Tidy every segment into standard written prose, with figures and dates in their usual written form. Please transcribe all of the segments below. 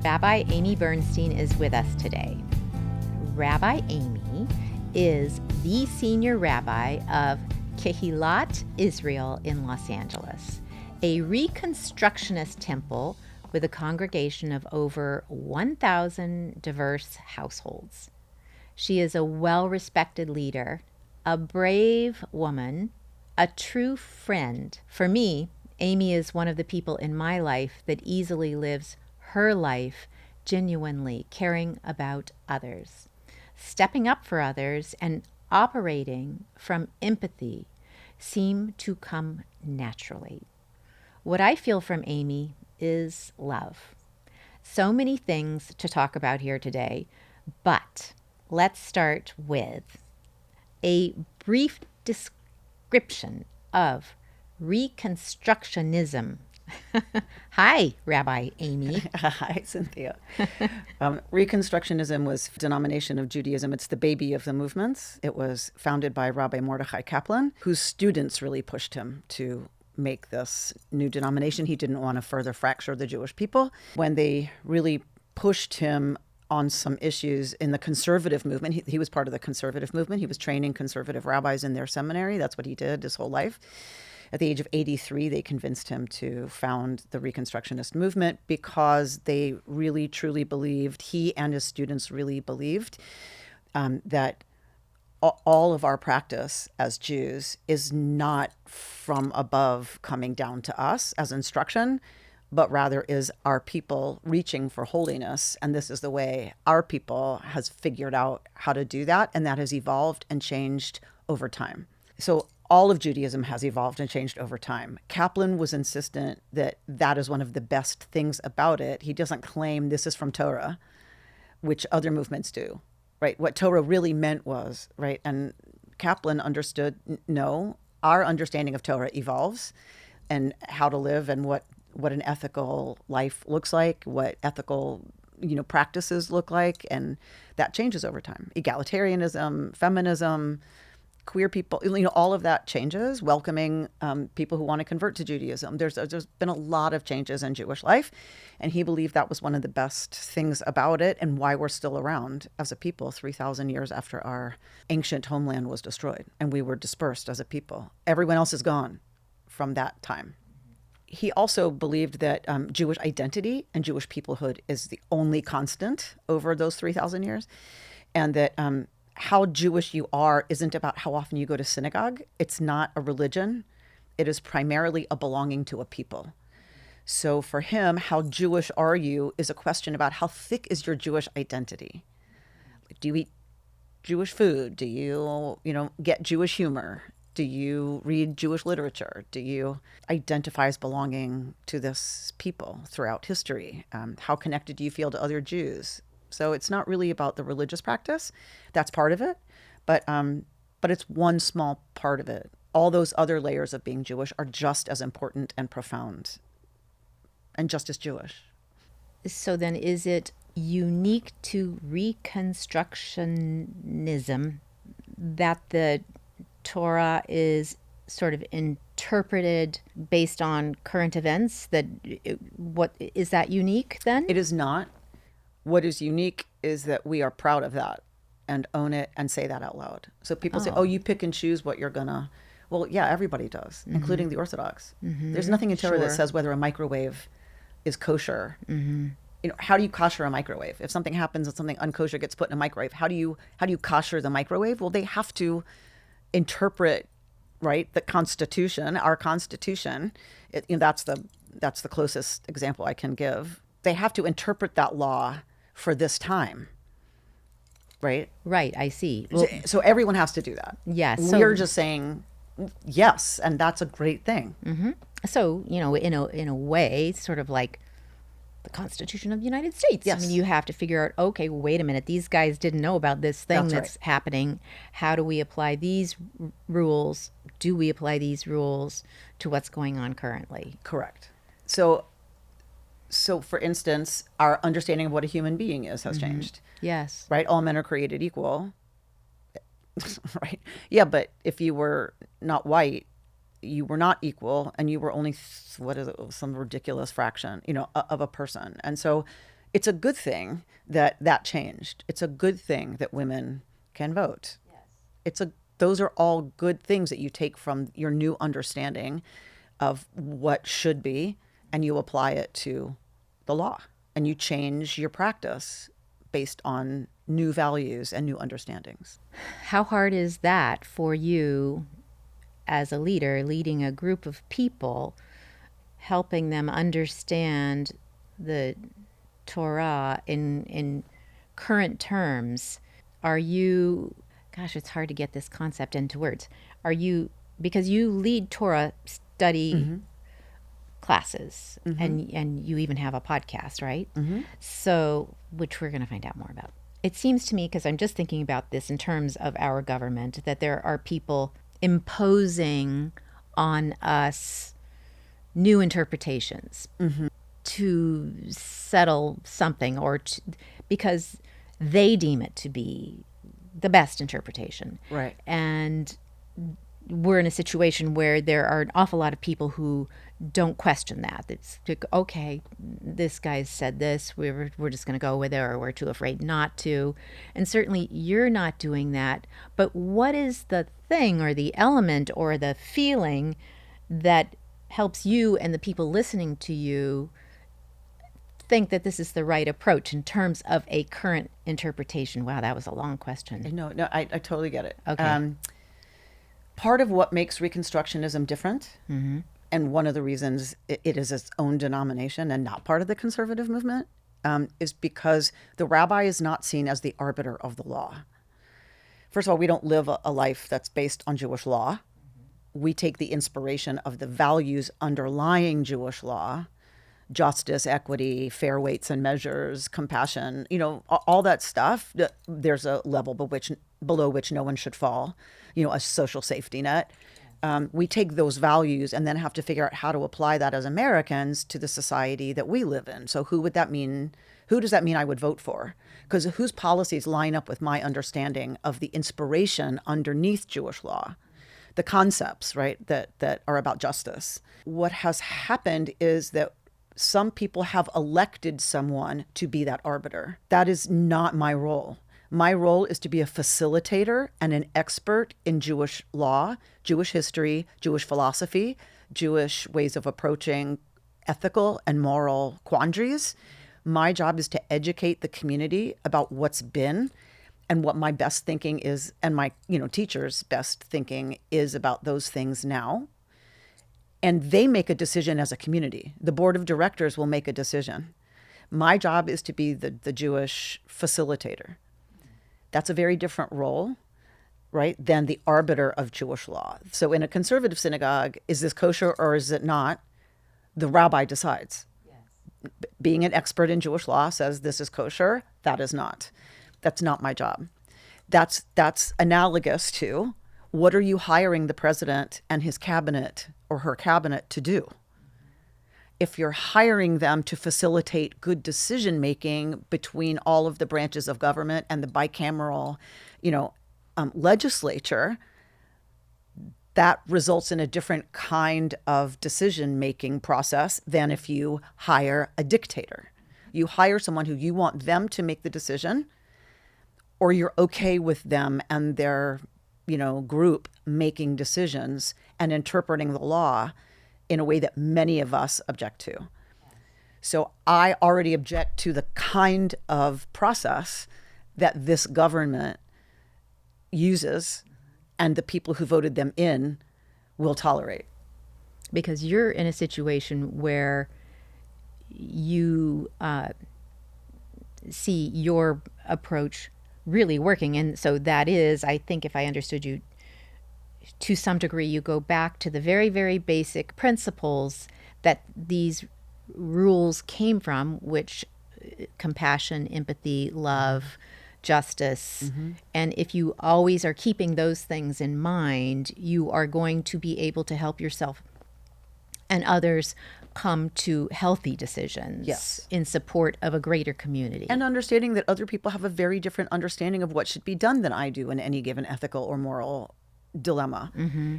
Rabbi Amy Bernstein is with us today. Rabbi Amy is the senior rabbi of Kehilat Israel in Los Angeles, a Reconstructionist temple with a congregation of over 1,000 diverse households. She is a well-respected leader, a brave woman, a true friend. For me, Amy is one of the people in my life that easily lives her life genuinely, caring about others, stepping up for others, and operating from empathy seem to come naturally. What I feel from Amy is love. So many things to talk about here today, but let's start with a brief description of Reconstructionism. Hi, Rabbi Amy. Hi, Cynthia. Reconstructionism was a denomination of Judaism. It's the baby of the movements. It was founded by Rabbi Mordechai Kaplan, whose students really pushed him to make this new denomination. He didn't want to further fracture the Jewish people. When they really pushed him on some issues in the conservative movement, he was part of the conservative movement. He was training conservative rabbis in their seminary. That's what he did his whole life. At the age of 83, they convinced him to found the Reconstructionist movement because they really, truly believed, he and his students really believed, that all of our practice as Jews is not from above coming down to us as instruction, but rather is our people reaching for holiness. And this is the way our people has figured out how to do that. And that has evolved and changed over time. So all of Judaism has evolved and changed over time. Kaplan was insistent that that is one of the best things about it. He doesn't claim this is from Torah, which other movements do, right? What Torah really meant was, right? And Kaplan understood, no, our understanding of Torah evolves, and how to live and what an ethical life looks like, what ethical practices look like, and that changes over time. Egalitarianism, feminism, queer people, all of that changes, welcoming people who want to convert to Judaism. There's been a lot of changes in Jewish life, and he believed that was one of the best things about it and why we're still around as a people 3,000 years after our ancient homeland was destroyed and we were dispersed as a people. Everyone else is gone from that time. He also believed that Jewish identity and Jewish peoplehood is the only constant over those 3,000 years, and that how Jewish you are isn't about how often you go to synagogue. It's not a religion. It is primarily a belonging to a people. So for him, how Jewish are you is a question about how thick is your Jewish identity. Do you eat Jewish food? Do you, get Jewish humor? Do you read Jewish literature? Do you identify as belonging to this people throughout history? How connected do you feel to other Jews? So it's not really about the religious practice. That's part of it, but it's one small part of it. All those other layers of being Jewish are just as important and profound and just as Jewish. So then is it unique to Reconstructionism that the Torah is sort of interpreted based on current events? What is that unique then? It is not. What is unique is that we are proud of that and own it and say that out loud. So people say, oh, you pick and choose what you're gonna. Well, yeah, everybody does, including the Orthodox. There's nothing in Torah that says whether a microwave is kosher. How do you kosher a microwave? If something happens and something unkosher gets put in a microwave, how do you kosher the microwave? Well, they have to interpret, right, the Constitution, our Constitution. That's the closest example I can give. They have to interpret that law for this time, right? Right, I see. Well, so everyone has to do that. Yes. We're just saying yes, and that's a great thing. Mm-hmm. So, in a way, sort of like the Constitution of the United States. Yes. I mean, you have to figure out, okay, wait a minute, these guys didn't know about this thing that's happening. How do we apply these rules? Do we apply these rules to what's going on currently? Correct. So for instance, our understanding of what a human being is has changed. Yes. Right? All men are created equal. Right? Yeah, but if you were not white, you were not equal, and you were only some ridiculous fraction, of a person. And so it's a good thing that that changed. It's a good thing that women can vote. Yes. Those are all good things that you take from your new understanding of what should be, and you apply it to the law, and you change your practice based on new values and new understandings. How hard is that for you as a leader, leading a group of people, helping them understand the Torah in current terms? Are you, gosh, it's hard to get this concept into words. Are you, because you lead Torah study classes, and you even have a podcast, right? So, which we're going to find out more about. It seems to me, because I'm just thinking about this in terms of our government, that there are people imposing on us new interpretations to settle something, or because they deem it to be the best interpretation. Right. And we're in a situation where there are an awful lot of people who don't question that. It's like, okay, this guy said this, we're just going to go with it, or we're too afraid not to. And certainly you're not doing that. But what is the thing or the element or the feeling that helps you and the people listening to you think that this is the right approach in terms of a current interpretation? Wow, that was a long question. No, I totally get it. Okay. Part of what makes Reconstructionism different, and one of the reasons it is its own denomination and not part of the conservative movement, is because the rabbi is not seen as the arbiter of the law. First of all, we don't live a life that's based on Jewish law. We take the inspiration of the values underlying Jewish law: justice, equity, fair weights and measures, compassion, all that stuff. There's a level below which no one should fall, a social safety net. We take those values and then have to figure out how to apply that as Americans to the society that we live in. So who would that mean? Who does that mean I would vote for? Because whose policies line up with my understanding of the inspiration underneath Jewish law, the concepts, right, that are about justice. What has happened is that some people have elected someone to be that arbiter. That is not my role. My role is to be a facilitator and an expert in Jewish law, Jewish history, Jewish philosophy, Jewish ways of approaching ethical and moral quandaries. My job is to educate the community about what's been and what my best thinking is, and my teachers' best thinking is about those things now. And they make a decision as a community. The board of directors will make a decision. My job is to be the Jewish facilitator. That's a very different role, right, than the arbiter of Jewish law. So in a conservative synagogue, is this kosher or is it not? The rabbi decides. Yes. Being an expert in Jewish law says this is kosher, that is not. That's not my job. That's analogous to, what are you hiring the president and his cabinet or her cabinet to do? If you're hiring them to facilitate good decision making between all of the branches of government and the bicameral, legislature, that results in a different kind of decision making process than if you hire a dictator. You hire someone who you want them to make the decision, or you're okay with them and their group making decisions and interpreting the law in a way that many of us object to. So I already object to the kind of process that this government uses and the people who voted them in will tolerate. Because you're in a situation where you see your approach really working. And so that is, I think if I understood you to some degree, you go back to the very, very basic principles that these rules came from, which compassion, empathy, love, justice. Mm-hmm. And if you always are keeping those things in mind, you are going to be able to help yourself and others come to healthy decisions. Yes. In support of a greater community. And understanding that other people have a very different understanding of what should be done than I do in any given ethical or moral dilemma. Mm-hmm.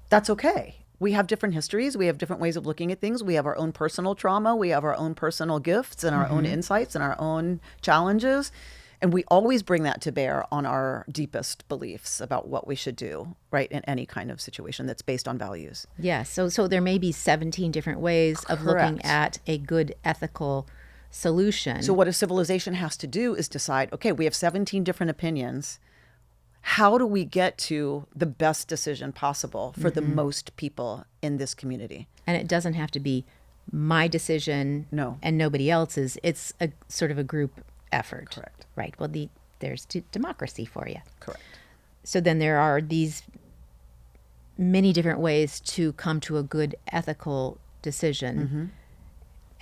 That's okay. we have different histories. We have different ways of looking at things. We have our own personal trauma. We have our own personal gifts and our own insights and our own challenges. And we always bring that to bear on our deepest beliefs about what we should do, right, in any kind of situation that's based on values. Yes. So there may be 17 different ways of looking at a good ethical solution. So what a civilization has to do is decide, okay, we have 17 different opinions. How do we get to the best decision possible for the most people in this community? And it doesn't have to be my decision and nobody else's. It's a sort of a group effort. Correct. Right. Well, there's democracy for you. Correct. So then there are these many different ways to come to a good ethical decision.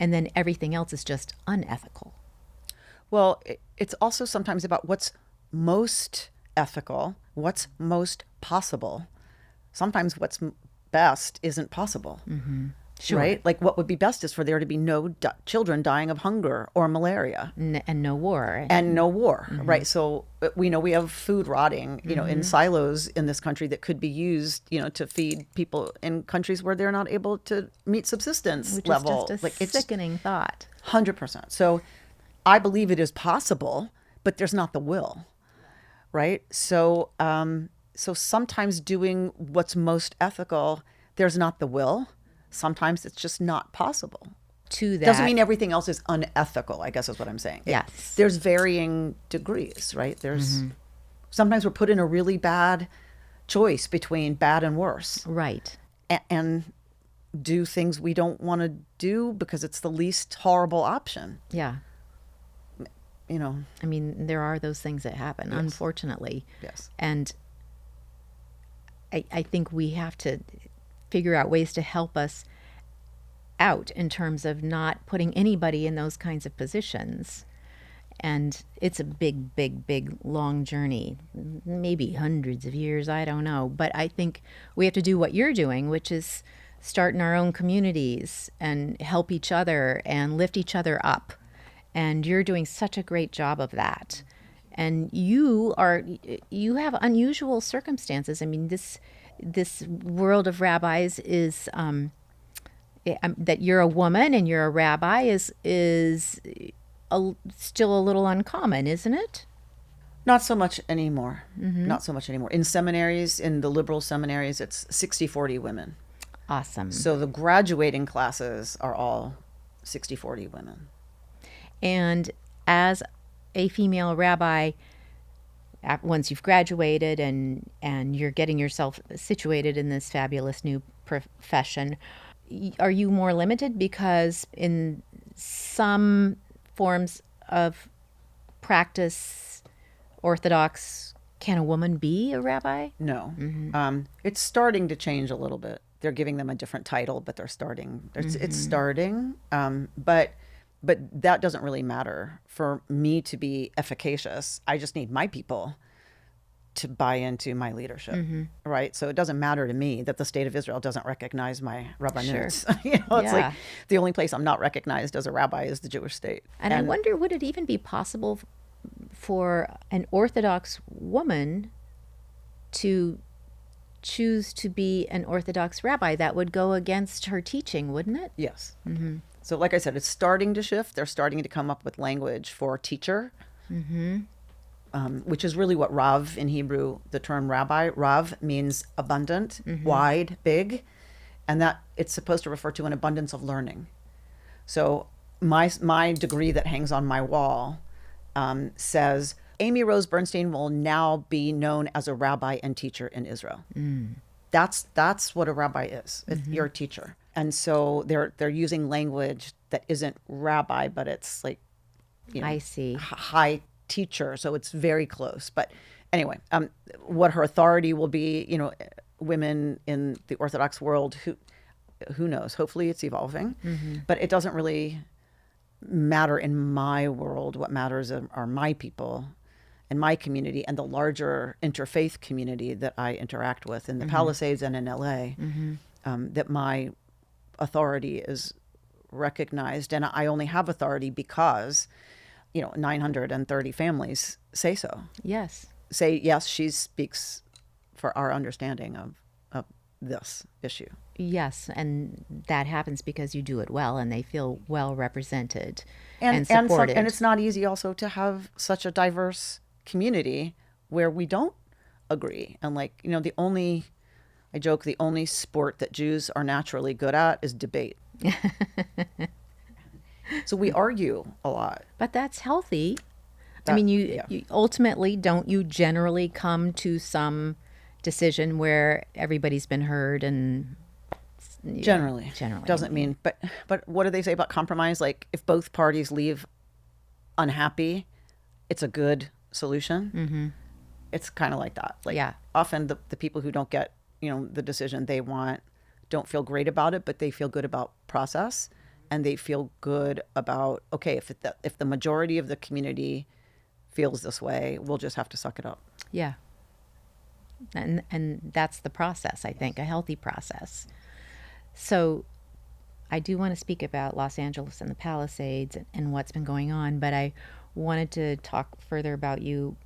And then everything else is just unethical. Well, it's also sometimes about what's most ethical, what's most possible. Sometimes what's best isn't possible. Sure. Right? Like what would be best is for there to be no children dying of hunger or malaria. And no war. And no war, right? So we know we have food rotting, in silos in this country that could be used, to feed people in countries where they're not able to meet subsistence Which level. is just a sickening thought. 100%. So I believe it is possible, but there's not the will, right? So so sometimes doing what's most ethical, there's not the will. Sometimes it's just not possible. To that. Doesn't mean everything else is unethical, I guess is what I'm saying. Yes. There's varying degrees, right? There's sometimes we're put in a really bad choice between bad and worse. Right. And do things we don't want to do because it's the least horrible option. Yeah. I mean, there are those things that happen, unfortunately. Yes. And I think we have to figure out ways to help us out in terms of not putting anybody in those kinds of positions. And it's a big, big, big, long journey, maybe hundreds of years, I don't know. But I think we have to do what you're doing, which is start in our own communities and help each other and lift each other up. And you're doing such a great job of that. And you have unusual circumstances. I mean, this world of rabbis is that you're a woman and you're a rabbi is still a little uncommon, isn't it? Not so much anymore. Not so much anymore. In seminaries, in the liberal seminaries, it's 60-40 women. Awesome. So the graduating classes are all 60-40 women. And as a female rabbi, once you've graduated and you're getting yourself situated in this fabulous new profession, are you more limited because in some forms of practice, Orthodox, can a woman be a rabbi? No. It's starting to change a little bit. They're giving them a different title, but they're starting. It's starting. But that doesn't really matter. For me to be efficacious, I just need my people to buy into my leadership, right? So it doesn't matter to me that the state of Israel doesn't recognize my rabbinate. Sure. It's like the only place I'm not recognized as a rabbi is the Jewish state. And I wonder, would it even be possible for an Orthodox woman to choose to be an Orthodox rabbi? That would go against her teaching, wouldn't it? Yes. So like I said, it's starting to shift. They're starting to come up with language for teacher, which is really what Rav in Hebrew, the term rabbi. Rav means abundant, wide, big, and that it's supposed to refer to an abundance of learning. So my degree that hangs on my wall says, Amy Rose Bernstein will now be known as a rabbi and teacher in Israel. That's what a rabbi is. You're a teacher. And so they're using language that isn't rabbi, but it's like, I see. High teacher. So it's very close. But anyway, what her authority will be, women in the Orthodox world, who knows? Hopefully it's evolving. But it doesn't really matter in my world. What matters are my people and my community and the larger interfaith community that I interact with in the Palisades and in LA, that my authority is recognized. And I only have authority because, 930 families say so. Yes. Say, yes, she speaks for our understanding of this issue. Yes, and that happens because you do it well and they feel well represented And supported. and it's not easy also to have such a diverse community where we don't agree. And like, I joke, the only sport that Jews are naturally good at is debate. So we argue a lot. But that's healthy. I mean, you ultimately, don't you generally come to some decision where everybody's been heard and Generally. Generally. Doesn't mean, but what do they say about compromise? Like if both parties leave unhappy, it's a good solution. Mm-hmm. It's kind of like that. Like often the people who don't get, the decision they want don't feel great about it, but they feel good about process, and they feel good about, okay, if the majority of the community feels this way, we'll just have to suck it up. Yeah. And that's the process, I think, a healthy process. So I do want to speak about Los Angeles and the Palisades and what's been going on, but I wanted to talk further about you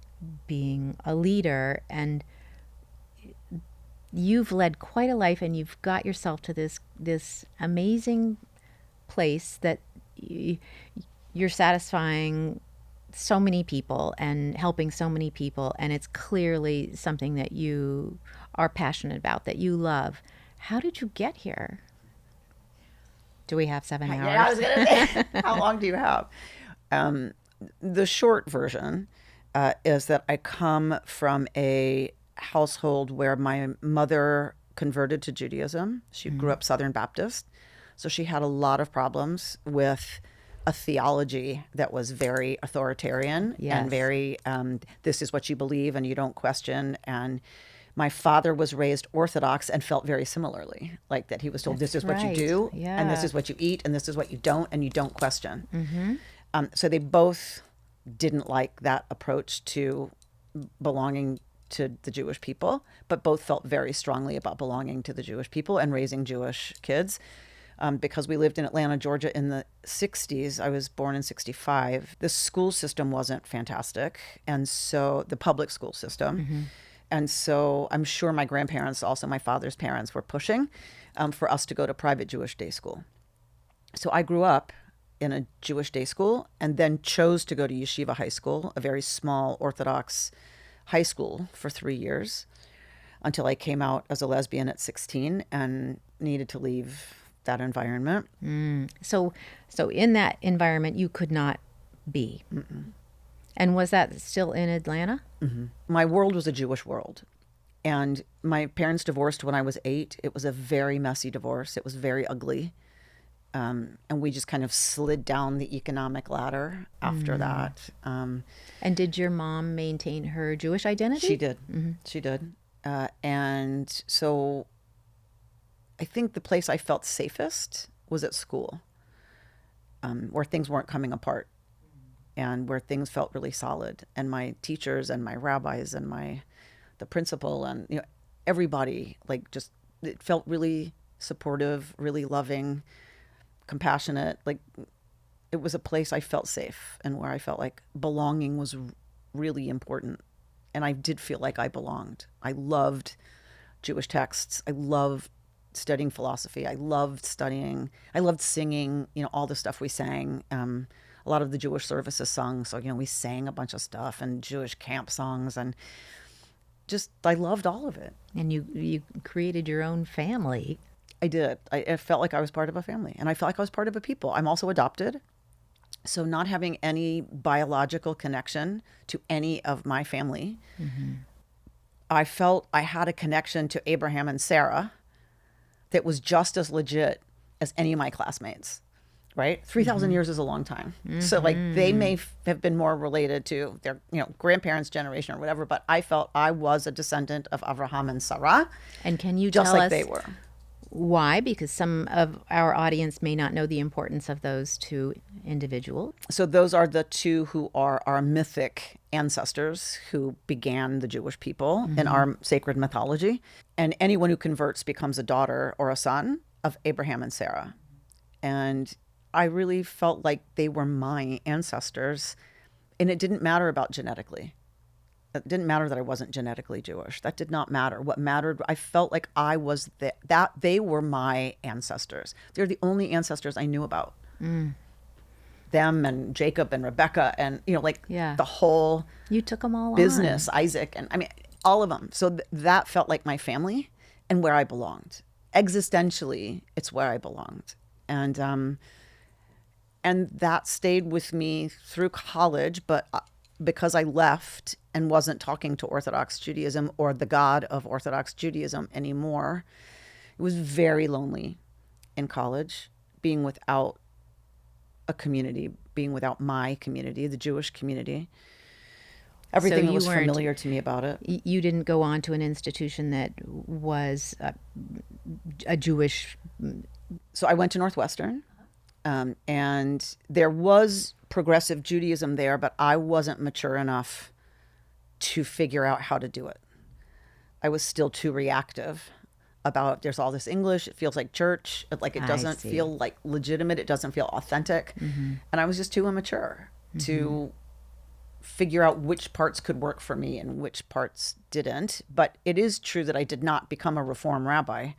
being a leader, and you've led quite a life, and you've got yourself to this amazing place that you're satisfying so many people and helping so many people, and it's clearly something that you are passionate about, that you love. How did you get here? Do we have 7 hours? Yeah, I was going to say, how long do you have? The short version is that I come from a household where my mother converted to Judaism. She grew up Southern Baptist. So she had a lot of problems with a theology that was very authoritarian and very, this is what you believe and you don't question. And my father was raised Orthodox and felt very similarly, like that he was told, this is what you do, and this is what you eat, and this is what you don't, and you don't question. Mm-hmm. So they both didn't like that approach to belonging to the Jewish people, but both felt very strongly about belonging to the Jewish people and raising Jewish kids. Because we lived in Atlanta, Georgia in the 60s. I was born in 65. The school system wasn't fantastic. And so the public school system. Mm-hmm. And so I'm sure my grandparents, also my father's parents, were pushing for us to go to private Jewish day school. So I grew up in a Jewish day school and then chose to go to Yeshiva High School, a very small Orthodox high school, for 3 years until I came out as a lesbian at 16 and needed to leave that environment. So in that environment, you could not be. Mm-mm. And was that still in Atlanta? Mm-hmm. My world was a Jewish world. And my parents divorced when I was 8. It was a very messy divorce. It was very ugly. And we just kind of slid down the economic ladder after that. And did your mom maintain her Jewish identity? She did. Mm-hmm. She did. And so I think the place I felt safest was at school, where things weren't coming apart and where things felt really solid. And my teachers and my rabbis and the principal and everybody, it felt really supportive, really loving, compassionate. Like it was a place I felt safe and where I felt like belonging was really important. And I did feel like I belonged. I loved Jewish texts. I loved studying philosophy. I loved singing, all the stuff we sang. A lot of the Jewish services sung. So, we sang a bunch of stuff and Jewish camp songs, and just, I loved all of it. And you created your own family. I did. I felt like I was part of a family, and I felt like I was part of a people. I'm also adopted. So not having any biological connection to any of my family, I felt I had a connection to Abraham and Sarah that was just as legit as any of my classmates, right? 3,000 years is a long time. So they may have been more related to their, grandparents' generation or whatever, but I felt I was a descendant of Abraham and Sarah. And can you just tell like us they were. Why? Because some of our audience may not know the importance of those two individuals. So those are the two who are our mythic ancestors who began the Jewish people in our sacred mythology. And anyone who converts becomes a daughter or a son of Abraham and Sarah. And I really felt like they were my ancestors, and it didn't matter about genetically. It didn't matter that I wasn't genetically Jewish. That did not matter. What mattered, I felt like I was that they were my ancestors. They're the only ancestors I knew about. Them and Jacob and Rebecca and, the whole You took them all business, Isaac, and I mean, all of them. So that felt like my family and where I belonged. Existentially, it's where I belonged. And that stayed with me through college, but because I left and wasn't talking to Orthodox Judaism or the God of Orthodox Judaism anymore, it was very lonely in college, being without a community, being without my community, the Jewish community. Everything that was familiar to me about it. You didn't go on to an institution that was a Jewish... So I went to Northwestern, and there was progressive Judaism there, but I wasn't mature enough to figure out how to do it. I was still too reactive about there's all this English, it feels like church, it doesn't feel like legitimate, it doesn't feel authentic. And I was just too immature to figure out which parts could work for me and which parts didn't. But it is true that I did not become a Reform rabbi,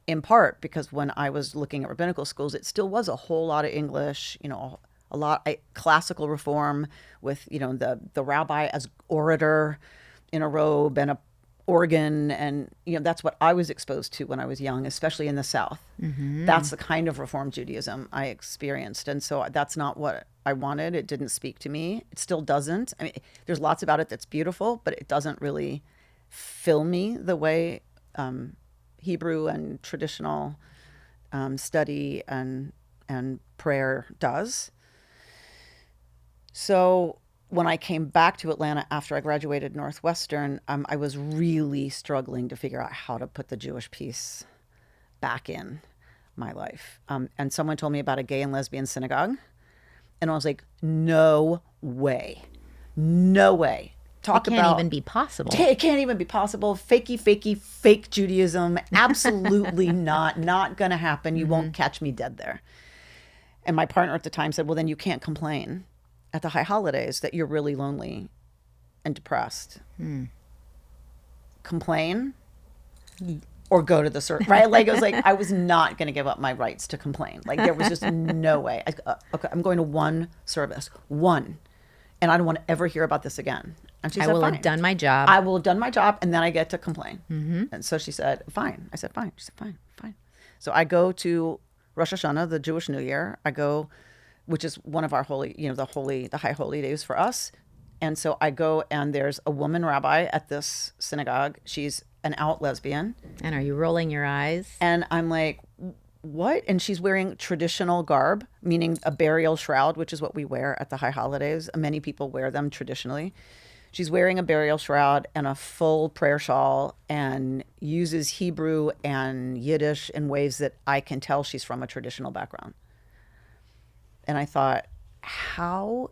in part because when I was looking at rabbinical schools, it still was a whole lot of English, a lot classical Reform with, the rabbi as orator in a robe and a organ. And, that's what I was exposed to when I was young, especially in the South. That's the kind of Reform Judaism I experienced. And so that's not what I wanted. It didn't speak to me. It still doesn't. I mean, there's lots about it that's beautiful, but it doesn't really fill me the way Hebrew and traditional study and prayer does. So when I came back to Atlanta after I graduated Northwestern, I was really struggling to figure out how to put the Jewish piece back in my life. And someone told me about a gay and lesbian synagogue. And I was like, no way. No way. It can't even be possible. It can't even be possible. Fake Judaism. Absolutely not going to happen. You won't catch me dead there. And my partner at the time said, well, then you can't complain at the high holidays that you're really lonely and depressed. Complain or go to the service, right? Like, it was like, I was not going to give up my rights to complain. Like, there was just no way. Okay, I'm going to one service, one, and I don't want to ever hear about this again. And she said, I will fine. have done my job. I will have done my job, and then I get to complain. And so she said, fine. I said, fine. She said, fine. So I go to Rosh Hashanah, the Jewish New Year. I go, which is one of our holy, the high holy days for us. And so I go, and there's a woman rabbi at this synagogue. She's an out lesbian. And are you rolling your eyes? And I'm like, what? And she's wearing traditional garb, meaning a burial shroud, which is what we wear at the high holidays. Many people wear them traditionally. She's wearing a burial shroud and a full prayer shawl and uses Hebrew and Yiddish in ways that I can tell she's from a traditional background. And I thought, how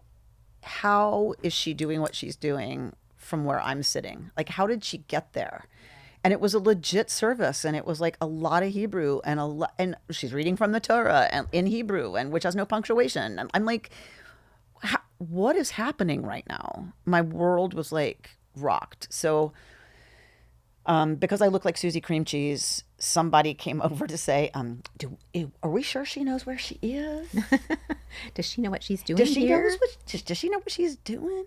is she doing what she's doing from where I'm sitting? Like, how did she get there? And it was a legit service, and it was like a lot of Hebrew and she's reading from the Torah and in Hebrew, and which has no punctuation. And I'm like, what is happening right now? My world was like rocked. So because I look like Susie Cream Cheese, somebody came over to say, are we sure she knows where she is? Does she know what she's doing does she here? Does she know what she's doing?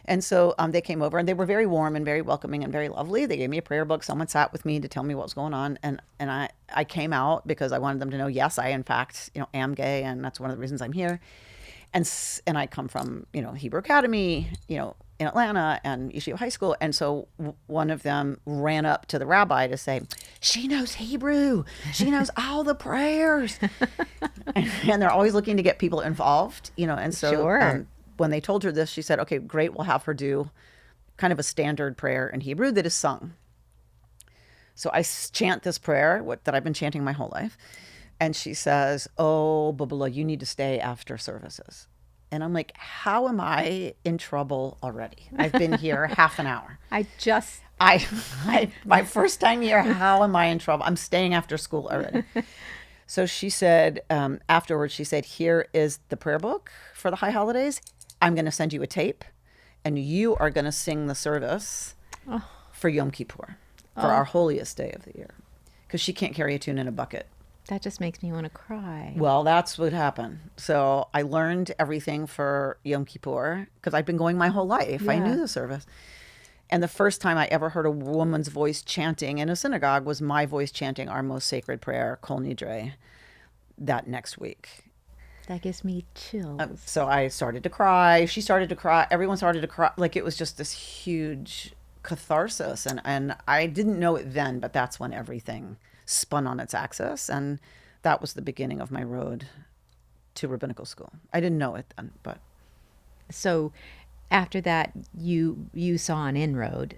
And so they came over, and they were very warm and very welcoming and very lovely. They gave me a prayer book. Someone sat with me to tell me what was going on. And I came out because I wanted them to know, yes, I in fact, am gay. And that's one of the reasons I'm here. And I come from, Hebrew Academy, in Atlanta and Yeshiva High School. And so one of them ran up to the rabbi to say, she knows Hebrew. She knows all the prayers. and they're always looking to get people involved, And so sure. When they told her this, she said, okay, great. We'll have her do kind of a standard prayer in Hebrew that is sung. So I chant this prayer that I've been chanting my whole life. And she says, oh, Bubula, you need to stay after services. And I'm like, how am I in trouble already? I've been here half an hour. My first time here, how am I in trouble? I'm staying after school already. So she said, afterwards, she said, here is the prayer book for the high holidays. I'm going to send you a tape. and you are going to sing the service Oh. for Yom Kippur, for our holiest day of the year, because she can't carry a tune in a bucket. That just makes me want to cry. Well, that's what happened. So I learned everything for Yom Kippur because I'd been going my whole life. I knew the service. And the first time I ever heard a woman's voice chanting in a synagogue was my voice chanting our most sacred prayer, Kol Nidre, that next week. That gives me chills. So I started to cry. She started to cry. Everyone started to cry. Like, it was just this huge catharsis. And I didn't know it then, but that's when everything spun on its axis, and that was the beginning of my road to rabbinical school. I didn't know it then, but So after that, you saw an inroad.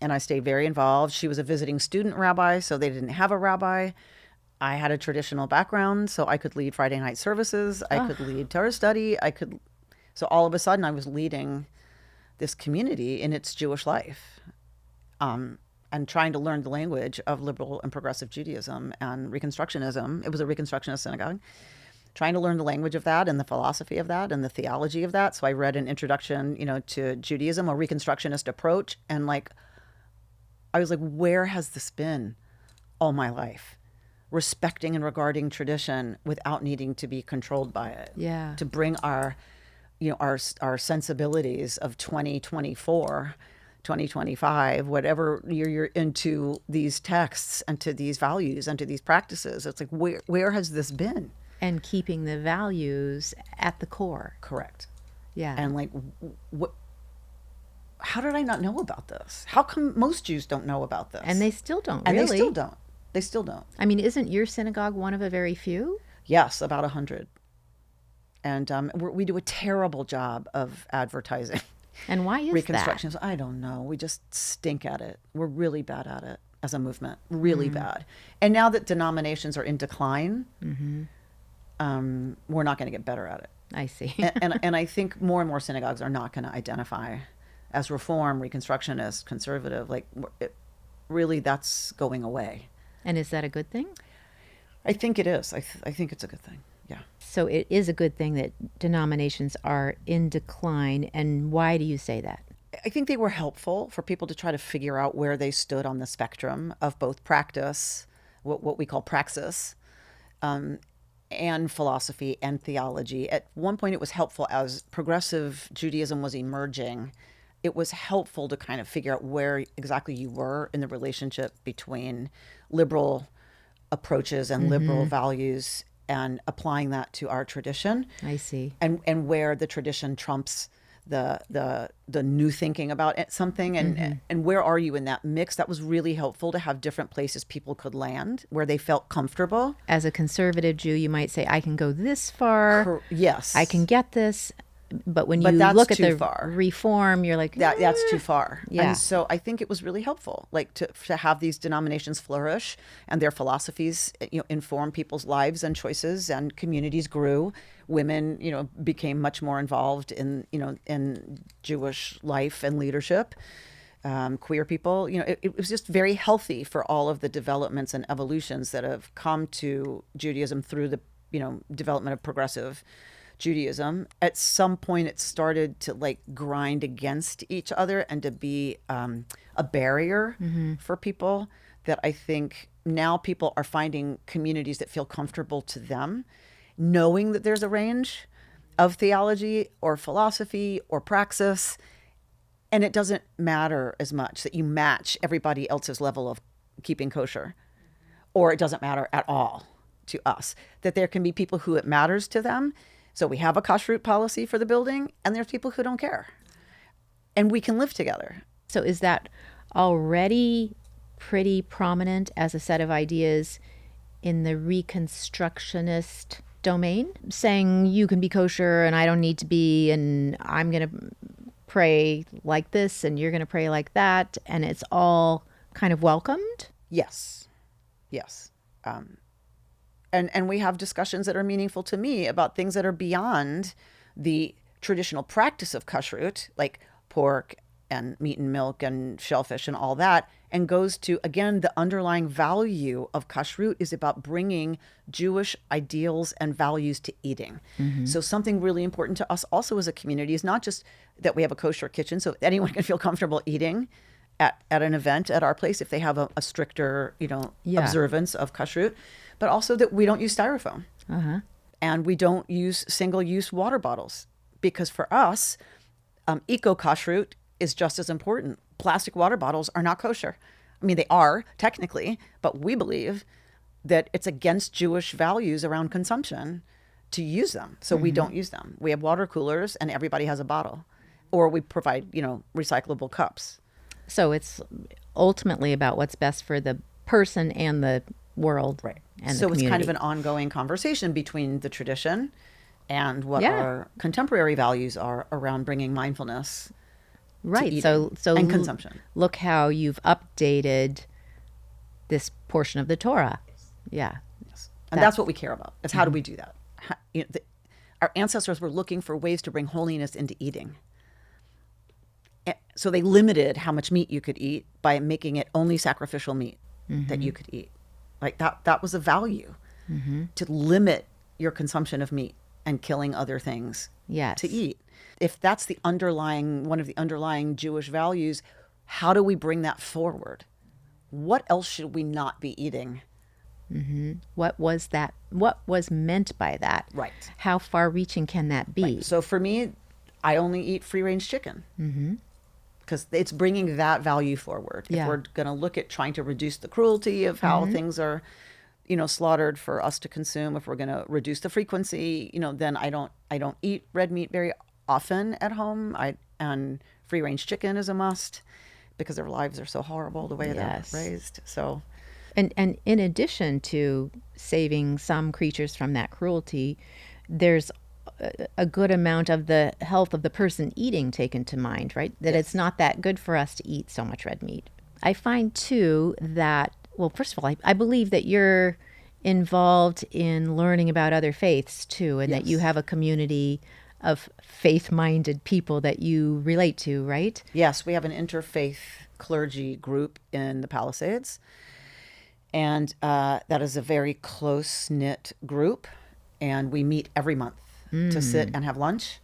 and I stayed very involved. She was a visiting student rabbi, so they didn't have a rabbi. I had a traditional background, so I could lead Friday night services. I could lead Torah study. So all of a sudden I was leading this community in its Jewish life. And trying to learn the language of liberal and progressive Judaism and Reconstructionism. It was a Reconstructionist synagogue. Trying to learn the language of that and the philosophy of that and the theology of that. So I read an introduction, to Judaism, a Reconstructionist approach. And I was like, where has this been all my life? Respecting and regarding tradition without needing to be controlled by it. Yeah. To bring our sensibilities of 2024 2025, whatever you're into these texts and to these values and to these practices. It's like, where has this been? And keeping the values at the core. Correct. Yeah. And how did I not know about this? How come most Jews don't know about this? And they still don't, And really. they still don't. They still don't. I mean, isn't your synagogue one of a very few? Yes, about 100. And we do a terrible job of advertising. And why is Reconstructionism. that? I don't know. We just stink at it. We're really bad at it as a movement. Really bad. And now that denominations are in decline, we're not going to get better at it. I see. and I think more and more synagogues are not going to identify as reform, Reconstructionist, conservative. Really, that's going away. And is that a good thing? I think it is. I think it's a good thing. Yeah. So it is a good thing that denominations are in decline. And why do you say that? I think they were helpful for people to try to figure out where they stood on the spectrum of both practice, what we call praxis, and philosophy and theology. At one point, it was helpful as progressive Judaism was emerging. It was helpful to kind of figure out where exactly you were in the relationship between liberal approaches and liberal values and applying that to our tradition. I see. And where the tradition trumps the new thinking about something, and where are you in that mix? That was really helpful to have different places people could land where they felt comfortable. As a conservative Jew, you might say, I can go this far. Yes. I can get this. But when you that's look at too the far. Reform, you're like, that's too far. Yeah. And so I think it was really helpful, to have these denominations flourish and their philosophies, inform people's lives and choices, and communities grew. Women, became much more involved in Jewish life and leadership. Queer people, it was just very healthy for all of the developments and evolutions that have come to Judaism through the, development of progressive Judaism. At some point, it started to grind against each other and to be a barrier for people, that I think now people are finding communities that feel comfortable to them, knowing that there's a range of theology or philosophy or praxis. And it doesn't matter as much that you match everybody else's level of keeping kosher, or it doesn't matter at all to us, that there can be people who it matters to them. So we have a kashrut policy for the building, and there's people who don't care. And we can live together. So is that already pretty prominent as a set of ideas in the Reconstructionist domain? Saying you can be kosher and I don't need to be, and I'm going to pray like this and you're going to pray like that, and it's all kind of welcomed? Yes. And we have discussions that are meaningful to me about things that are beyond the traditional practice of kashrut, like pork and meat and milk and shellfish and all that, and goes to, again, the underlying value of kashrut is about bringing Jewish ideals and values to eating. So something really important to us also as a community is not just that we have a kosher kitchen so anyone can feel comfortable eating at an event at our place if they have a stricter, observance of kashrut, but also that we don't use styrofoam. And we don't use single-use water bottles because for us, eco-kashrut is just as important. Plastic water bottles are not kosher. I mean, they are technically, but we believe that it's against Jewish values around consumption to use them. So we don't use them. We have water coolers and everybody has a bottle, or we provide, recyclable cups. So it's ultimately about what's best for the person and the world. Right. And so the it's kind of community. an ongoing conversation between the tradition and what our contemporary values are around bringing mindfulness Right. to So eating and consumption. Look how you've updated this portion of the Torah. Yeah. Yes. And that's what we care about. It's how do we do that? Our ancestors were looking for ways to bring holiness into eating. So they limited how much meat you could eat by making it only sacrificial meat that you could eat. Like that was a value, to limit your consumption of meat and killing other things to eat. If that's one of the underlying Jewish values, how do we bring that forward? What else should we not be eating? What was that? What was meant by that? Right. How far-reaching can that be? Right. So for me, I only eat free-range chicken. Because it's bringing that value forward. If we're going to look at trying to reduce the cruelty of how things are, slaughtered for us to consume, if we're going to reduce the frequency, then I don't eat red meat very often at home. And free-range chicken is a must because their lives are so horrible the way they're raised. So, and in addition to saving some creatures from that cruelty, there's a good amount of the health of the person eating taken to mind, right? That it's not that good for us to eat so much red meat. I find too that, well, first of all, I believe that you're involved in learning about other faiths too, and that you have a community of faith-minded people that you relate to, right? Yes, we have an interfaith clergy group in the Palisades, and that is a very close-knit group, and we meet every month to sit and have lunch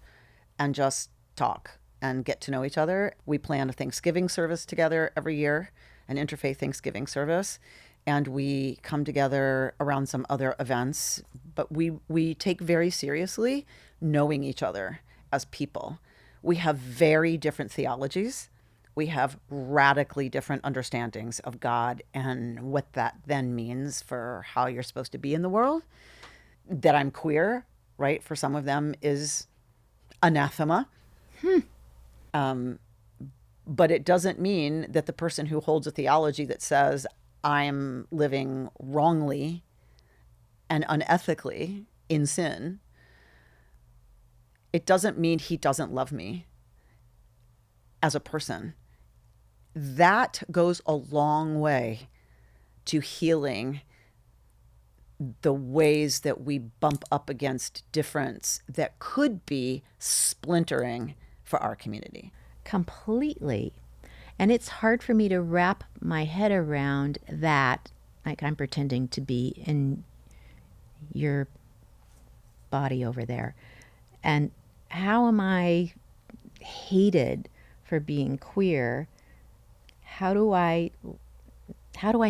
and just talk and get to know each other. We plan a Thanksgiving service together every year, an interfaith Thanksgiving service, and we come together around some other events. But we take very seriously knowing each other as people. We have very different theologies. We have radically different understandings of God and what that then means for how you're supposed to be in the world. That I'm queer, right, for some of them is anathema. But it doesn't mean that the person who holds a theology that says I'm living wrongly and unethically in sin, it doesn't mean he doesn't love me as a person. That goes a long way to healing the ways that we bump up against difference that could be splintering for our community. Completely. And it's hard for me to wrap my head around that. Like I'm pretending to be in your body over there. And how am I hated for being queer? How do I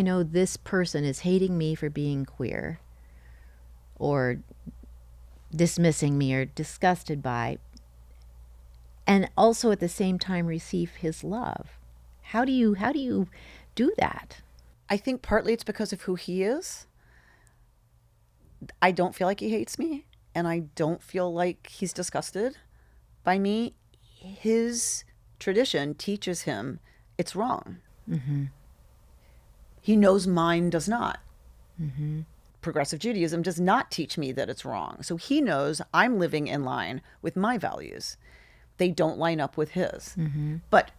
know this person is hating me for being queer or dismissing me or disgusted by, and also at the same time receive his love? How do you do that? I think partly it's because of who he is. I don't feel like he hates me, and I don't feel like he's disgusted by me. His tradition teaches him it's wrong. He knows mine does not. Progressive Judaism does not teach me that it's wrong. So he knows I'm living in line with my values. They don't line up with his. But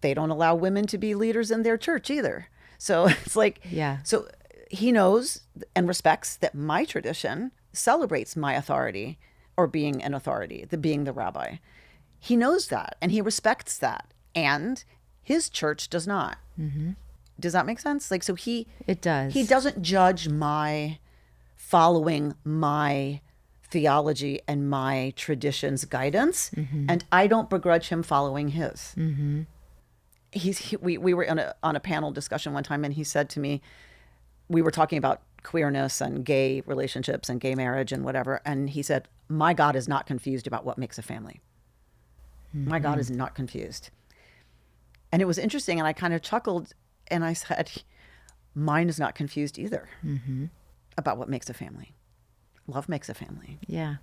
they don't allow women to be leaders in their church either. So it's like, so he knows and respects that my tradition celebrates my authority or being an authority, being the rabbi. He knows that and he respects that. And his church does not. Does that make sense? Like, so It does. he doesn't judge my following my theology and my tradition's guidance, and I don't begrudge him following his. We were on a panel discussion one time, and he said to me, we were talking about queerness and gay relationships and gay marriage and whatever, and he said, my God is not confused about what makes a family. My God is not confused. And it was interesting, and I kind of chuckled, and I said, mine is not confused either about what makes a family. Love makes a family. Yeah.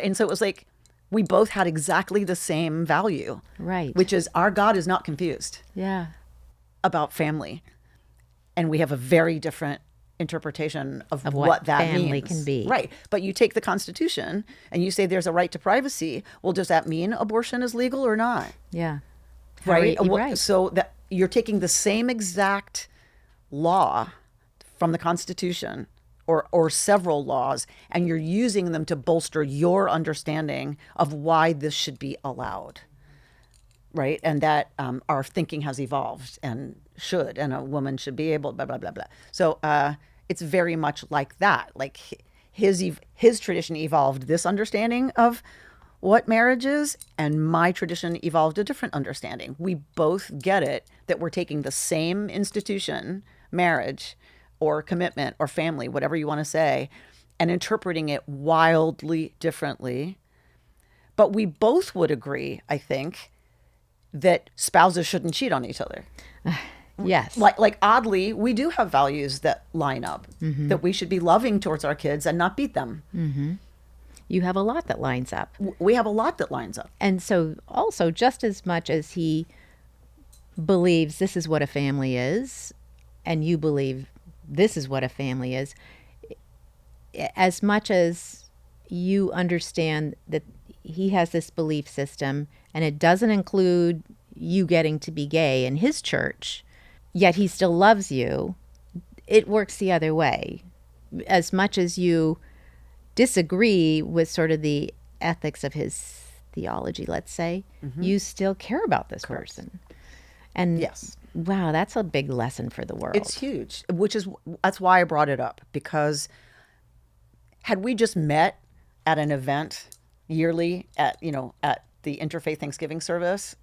And so it was like we both had exactly the same value. Right. Which is our God is not confused Yeah. about family. And we have a very different interpretation of what that family means. can be. Right. But you take the Constitution and you say there's a right to privacy. Well, does that mean abortion is legal or not? Yeah. Right. Right. So that you're taking the same exact law from the Constitution or several laws, and you're using them to bolster your understanding of why this should be allowed. Right. And that our thinking has evolved and should, and a woman should be able, blah, blah, blah, blah. So it's very much like that. Like his tradition evolved this understanding of what marriage is, and my tradition evolved a different understanding. We both get it that we're taking the same institution, marriage or commitment or family, whatever you want to say, and interpreting it wildly differently. But we both would agree, I think, that spouses shouldn't cheat on each other. Yes. Like oddly, we do have values that line up, that we should be loving towards our kids and not beat them. You have a lot that lines up. We have a lot that lines up. And so also, just as much as he believes this is what a family is, and you believe this is what a family is, as much as you understand that he has this belief system and it doesn't include you getting to be gay in his church, yet he still loves you, it works the other way. As much as you disagree with sort of the ethics of his theology, let's say, you still care about this person. And yes, wow, that's a big lesson for the world. It's huge, that's why I brought it up, because had we just met at an event yearly at the Interfaith Thanksgiving service,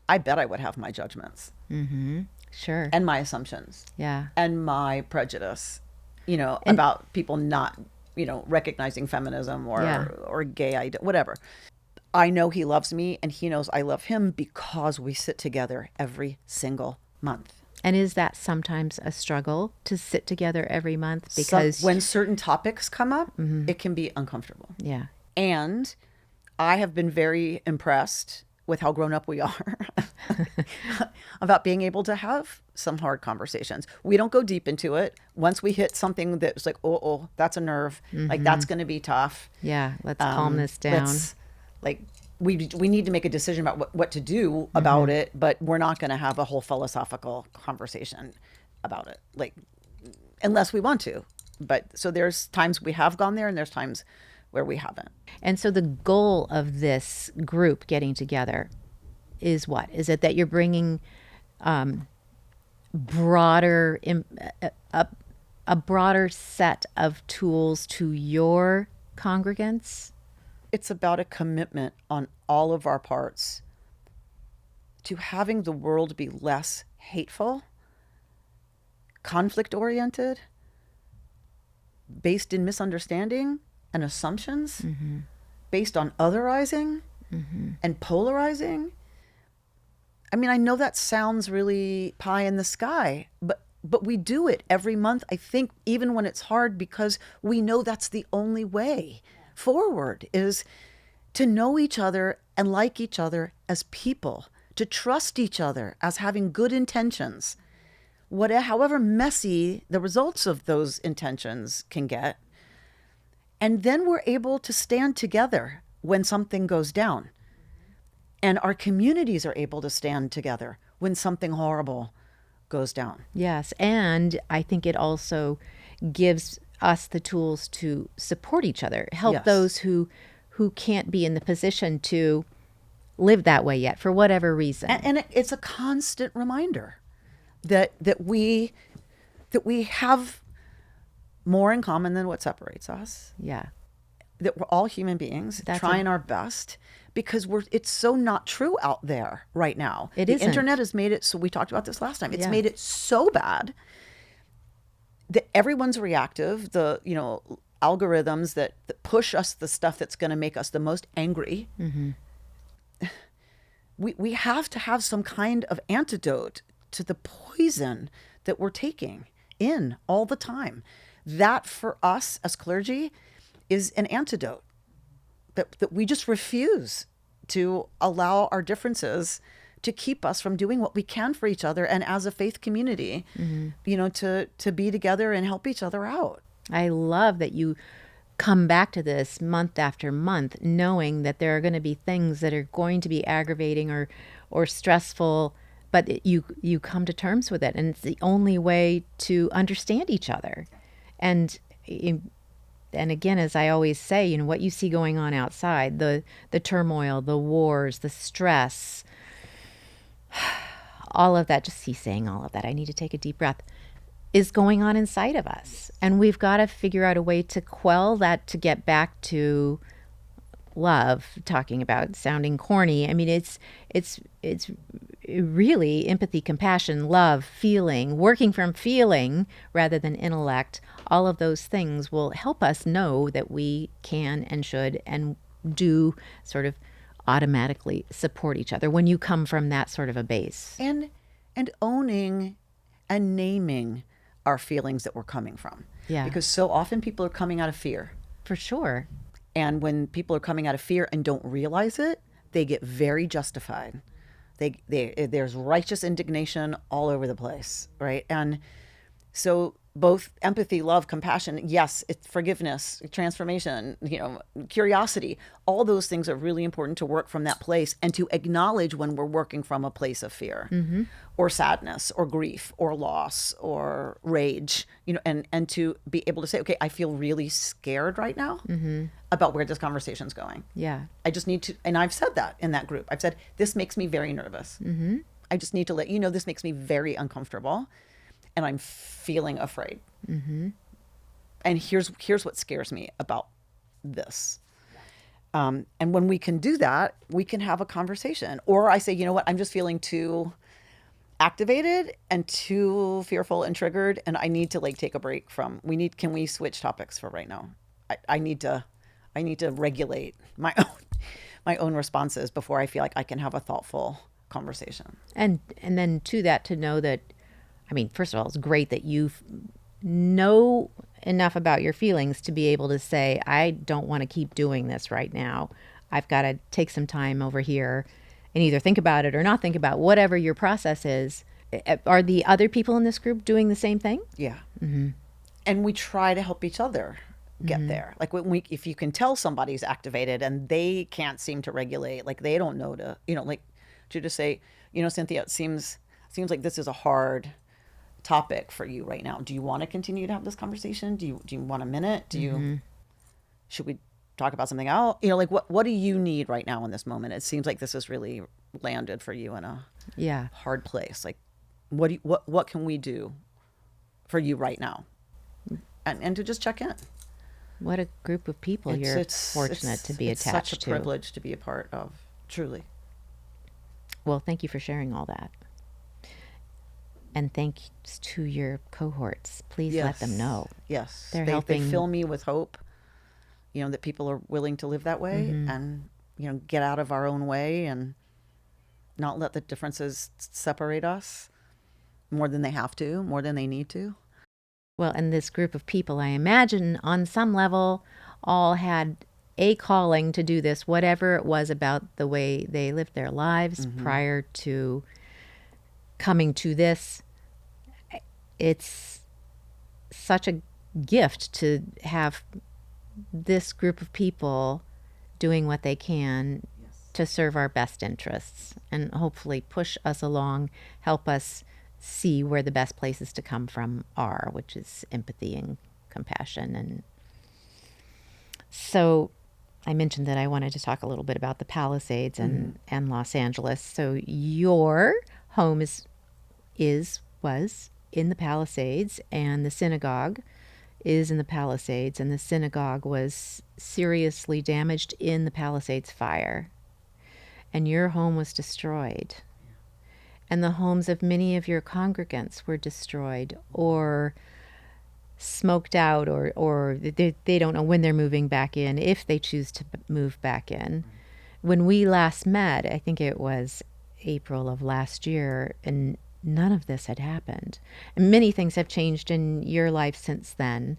I bet I would have my judgments. Sure. And my assumptions. Yeah. And my prejudice, about people not, recognizing feminism or gay idea, whatever. I know he loves me and he knows I love him because we sit together every single month. And is that sometimes a struggle to sit together every month? Because when certain topics come up, it can be uncomfortable. Yeah. And I have been very impressed with how grown up we are about being able to have some hard conversations. We don't go deep into it. Once we hit something that's like, oh, that's a nerve, like that's going to be tough. Yeah, let's calm this down. We need to make a decision about what to do about it, but we're not going to have a whole philosophical conversation about it, like, unless we want to. But so there's times we have gone there and there's times where we haven't. And so the goal of this group getting together is what? Is it that you're bringing broader a broader set of tools to your congregants? It's about a commitment on all of our parts to having the world be less hateful, conflict-oriented, based in misunderstanding and assumptions, based on otherizing and polarizing. I mean, I know that sounds really pie in the sky, but we do it every month, I think, even when it's hard, because we know that's the only way forward, is to know each other and like each other as people, to trust each other as having good intentions, however messy the results of those intentions can get. And then we're able to stand together when something goes down. And our communities are able to stand together when something horrible goes down. Yes, and I think it also gives us the tools to support each other, help those who can't be in the position to live that way yet for whatever reason. And it's a constant reminder. that we have more in common than what separates us. Yeah. That we're all human beings trying our best, because it's so not true out there right now. The internet has made it so, we talked about this last time. It's Yeah. made it so bad that everyone's reactive. The algorithms that push us the stuff that's going to make us the most angry. Mm-hmm. We have to have some kind of antidote to the poison that we're taking in all the time. That for us as clergy is an antidote that we just refuse to allow our differences to keep us from doing what we can for each other, and as a faith community, to be together and help each other out. I love that you come back to this month after month, knowing that there are going to be things that are going to be aggravating or stressful, but you come to terms with it, and it's the only way to understand each other. And again, as I always say, what you see going on outside, the turmoil, the wars, the stress, all of that, just cease saying all of that. I need to take a deep breath. Is going on inside of us. And we've got to figure out a way to quell that, to get back to love, talking about sounding corny. I mean, it's really empathy, compassion, love, feeling, working from feeling rather than intellect. All of those things will help us know that we can and should and do sort of automatically support each other when you come from that sort of a base. And owning and naming our feelings that we're coming from. Yeah. Because so often people are coming out of fear. For sure. And when people are coming out of fear and don't realize it, they get very justified. There's righteous indignation all over the place, right? And so both empathy, love, compassion, yes, it's forgiveness, transformation, curiosity, all those things are really important to work from that place, and to acknowledge when we're working from a place of fear or sadness or grief or loss or rage, and to be able to say, okay, I feel really scared right now about where this conversation's going. Yeah. I just need to, and I've said that in that group. I've said, this makes me very nervous. I just need to let you know this makes me very uncomfortable. And I'm feeling afraid. And here's what scares me about this. And when we can do that, we can have a conversation. Or I say, you know what, I'm just feeling too activated and too fearful and triggered, and I need to take a break from. Can we switch topics for right now? I need to regulate my own responses before I feel like I can have a thoughtful conversation. And then to that, to know that. I mean, first of all, it's great that you know enough about your feelings to be able to say, I don't want to keep doing this right now. I've got to take some time over here and either think about it or not think about whatever your process is. Are the other people in this group doing the same thing? Yeah. And we try to help each other get there. Like if you can tell somebody's activated and they can't seem to regulate, they don't know to just say, Cynthia, it seems like this is a hard topic for you right now. Do you want to continue to have this conversation? Do you want a minute? Should we talk about something else? What do you need right now in this moment? It seems like this has really landed for you in a hard place. What can we do for you right now? And to just check in. What a group of people you're fortunate to be attached to. It's such a privilege to be a part of, truly. Well, thank you for sharing all that. And thanks to your cohorts. Please let them know. Yes. They're helping. They fill me with hope, that people are willing to live that way and, get out of our own way and not let the differences separate us more than they have to, more than they need to. Well, and this group of people, I imagine on some level, all had a calling to do this, whatever it was about the way they lived their lives prior to coming to this. It's such a gift to have this group of people doing what they can to serve our best interests and hopefully push us along, help us see where the best places to come from are, which is empathy and compassion. And so I mentioned that I wanted to talk a little bit about the Palisades and Los Angeles. So your home is was in the Palisades, and the synagogue is in the Palisades, and the synagogue was seriously damaged in the Palisades fire. And your home was destroyed. And the homes of many of your congregants were destroyed or smoked out, or they don't know when they're moving back in, if they choose to move back in. When we last met, I think it was April of last year, and none of this had happened. And many things have changed in your life since then.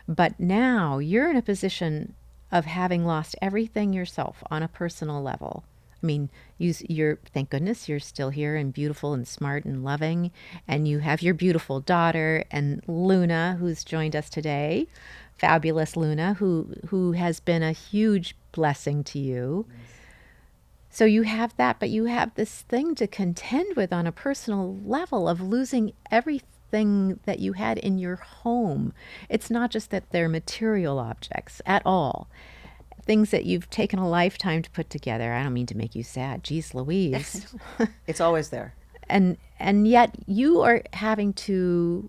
But now you're in a position of having lost everything yourself on a personal level. I mean, you're, thank goodness you're still here and beautiful and smart and loving. And you have your beautiful daughter, and Luna, who's joined us today, fabulous Luna, who has been a huge blessing to you. So you have that, but you have this thing to contend with on a personal level of losing everything that you had in your home. It's not just that they're material objects at all. Things that you've taken a lifetime to put together. I don't mean to make you sad. Geez Louise. It's always there. And yet you are having to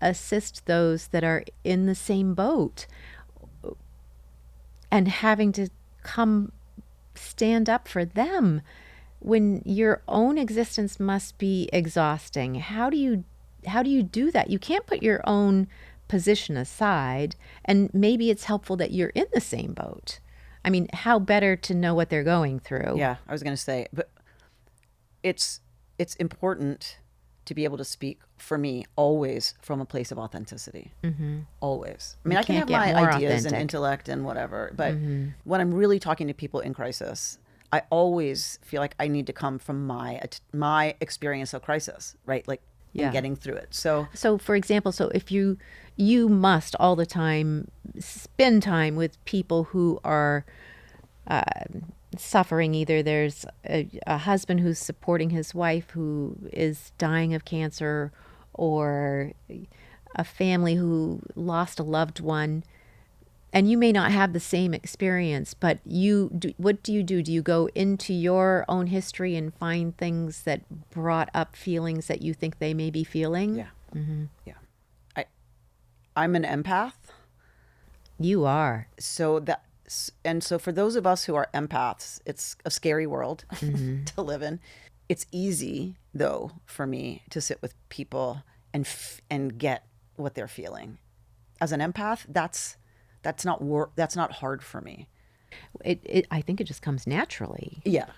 assist those that are in the same boat and having to stand up for them when your own existence must be exhausting. How do you do that? You can't put your own position aside, and maybe it's helpful that you're in the same boat. I mean, how better to know what they're going through? Yeah, I was going to say, but it's important to be able to speak, for me, always from a place of authenticity. Mm-hmm. Always. I mean, I can have my ideas and intellect and whatever, but when I'm really talking to people in crisis, I always feel like I need to come from my experience of crisis, right? Like, and getting through it. So for example, if you must all the time spend time with people who are suffering. Either there's a husband who's supporting his wife who is dying of cancer, or a family who lost a loved one, and you may not have the same experience, but what do you do? Do you go into your own history and find things that brought up feelings that you think they may be feeling? Yeah. Mm-hmm. Yeah. I'm an empath. You are. So for those of us who are empaths, it's a scary world to live in. It's easy, though, for me to sit with people and get what they're feeling. As an empath, that's not hard for me. I think it just comes naturally. Yeah,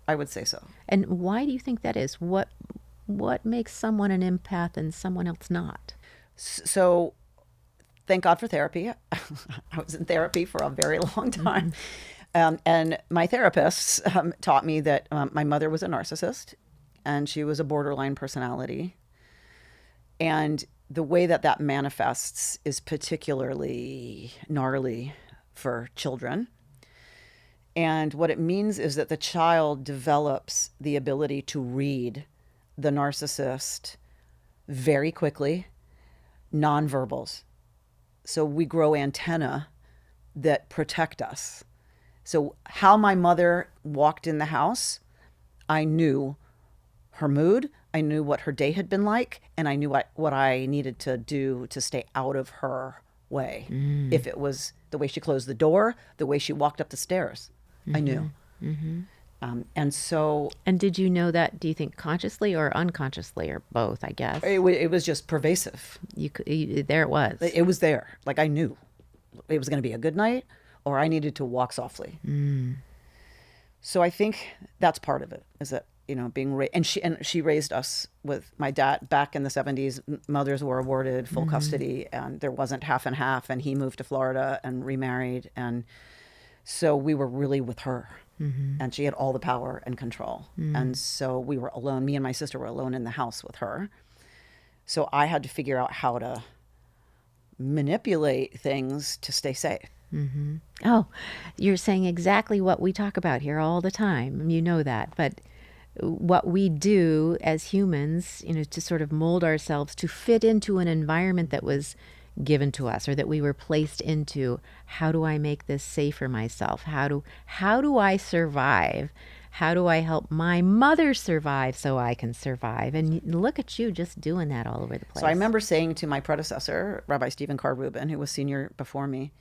I would say so. And why do you think that is? What makes someone an empath and someone else not? So, thank God for therapy. I was in therapy for a very long time. And my therapists taught me that my mother was a narcissist, and she was a borderline personality. And the way that manifests is particularly gnarly for children. And what it means is that the child develops the ability to read the narcissist very quickly, nonverbals. So we grow antennae that protect us. So how my mother walked in the house, I knew her mood, I knew what her day had been like, and I knew what I needed to do to stay out of her way. If it was the way she closed the door, the way she walked up the stairs, I knew. Mm-hmm. And did you know that, do you think consciously or unconsciously, or both, I guess? It was just pervasive. There it was. It was there. Like, I knew it was going to be a good night, or I needed to walk softly. So I think that's part of it, is that, being raised, and she raised us with my dad back in the 70s. Mothers were awarded full custody, and there wasn't half and half, and he moved to Florida and remarried. And so we were really with her, and she had all the power and control. And so we were alone. Me and my sister were alone in the house with her. So I had to figure out how to manipulate things to stay safe. Oh, you're saying exactly what we talk about here all the time. You know that. But what we do as humans, to sort of mold ourselves to fit into an environment that was given to us or that we were placed into. How do I make this safe for myself? How do I survive? How do I help my mother survive so I can survive? And look at you just doing that all over the place. So I remember saying to my predecessor, Rabbi Stephen Carr Rubin, who was senior before me,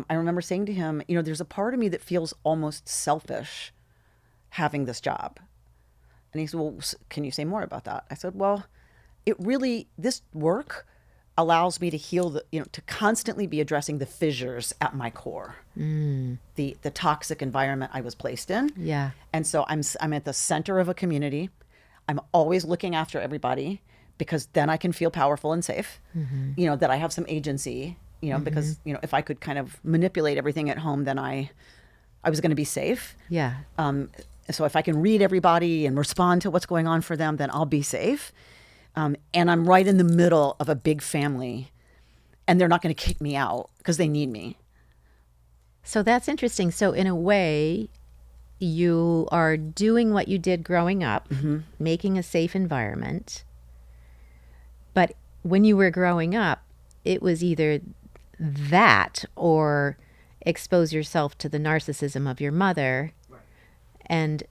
I remember saying to him, there's a part of me that feels almost selfish having this job. And he said, well, can you say more about that? I said, well, this work allows me to heal to constantly be addressing the fissures at my core, the toxic environment I was placed in. Yeah. And so I'm at the center of a community. I'm always looking after everybody because then I can feel powerful and safe, that I have some agency, because, if I could kind of manipulate everything at home, then I was going to be safe. Yeah. So if I can read everybody and respond to what's going on for them, then I'll be safe. And I'm right in the middle of a big family, and they're not going to kick me out because they need me. So that's interesting. So in a way, you are doing what you did growing up, making a safe environment. But when you were growing up, it was either that or expose yourself to the narcissism of your mother. Right. And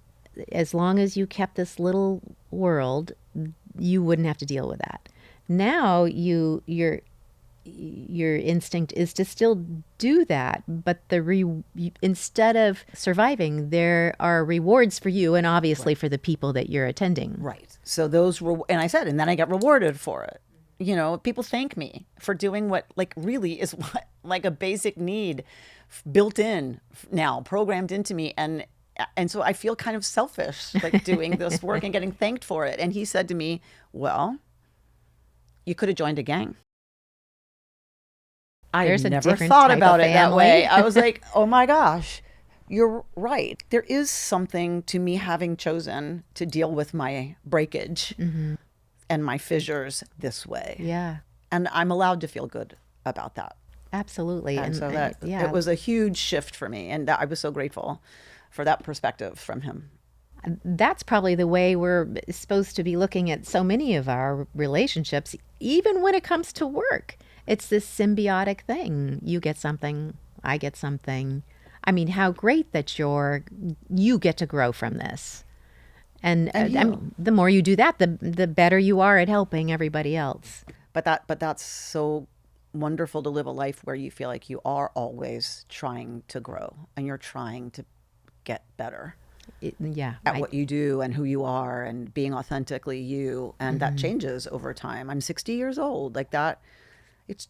as long as you kept this little world, you wouldn't have to deal with that. Now your instinct is to still do that, but instead of surviving, there are rewards for you and obviously for the people that you're attending. Right. So and I said, and then I got rewarded for it. People thank me for doing what really is like a basic need built in now, programmed into me. And so I feel kind of selfish, doing this work and getting thanked for it. And he said to me, well, you could have joined a gang. I never thought about it that way. I was like, oh my gosh, you're right. There is something to me having chosen to deal with my breakage and my fissures this way. Yeah. And I'm allowed to feel good about that. Absolutely. And so it was a huge shift for me. And I was so grateful for that perspective from him. That's probably the way we're supposed to be looking at so many of our relationships, even when it comes to work. It's this symbiotic thing. You get something, I get something. I mean, how great that you get to grow from this. And the more you do that, the better you are at helping everybody else. But that's so wonderful to live a life where you feel like you are always trying to grow and you're trying to get better at what you do and who you are and being authentically you. And that changes over time. I'm 60 years old. Like that, it's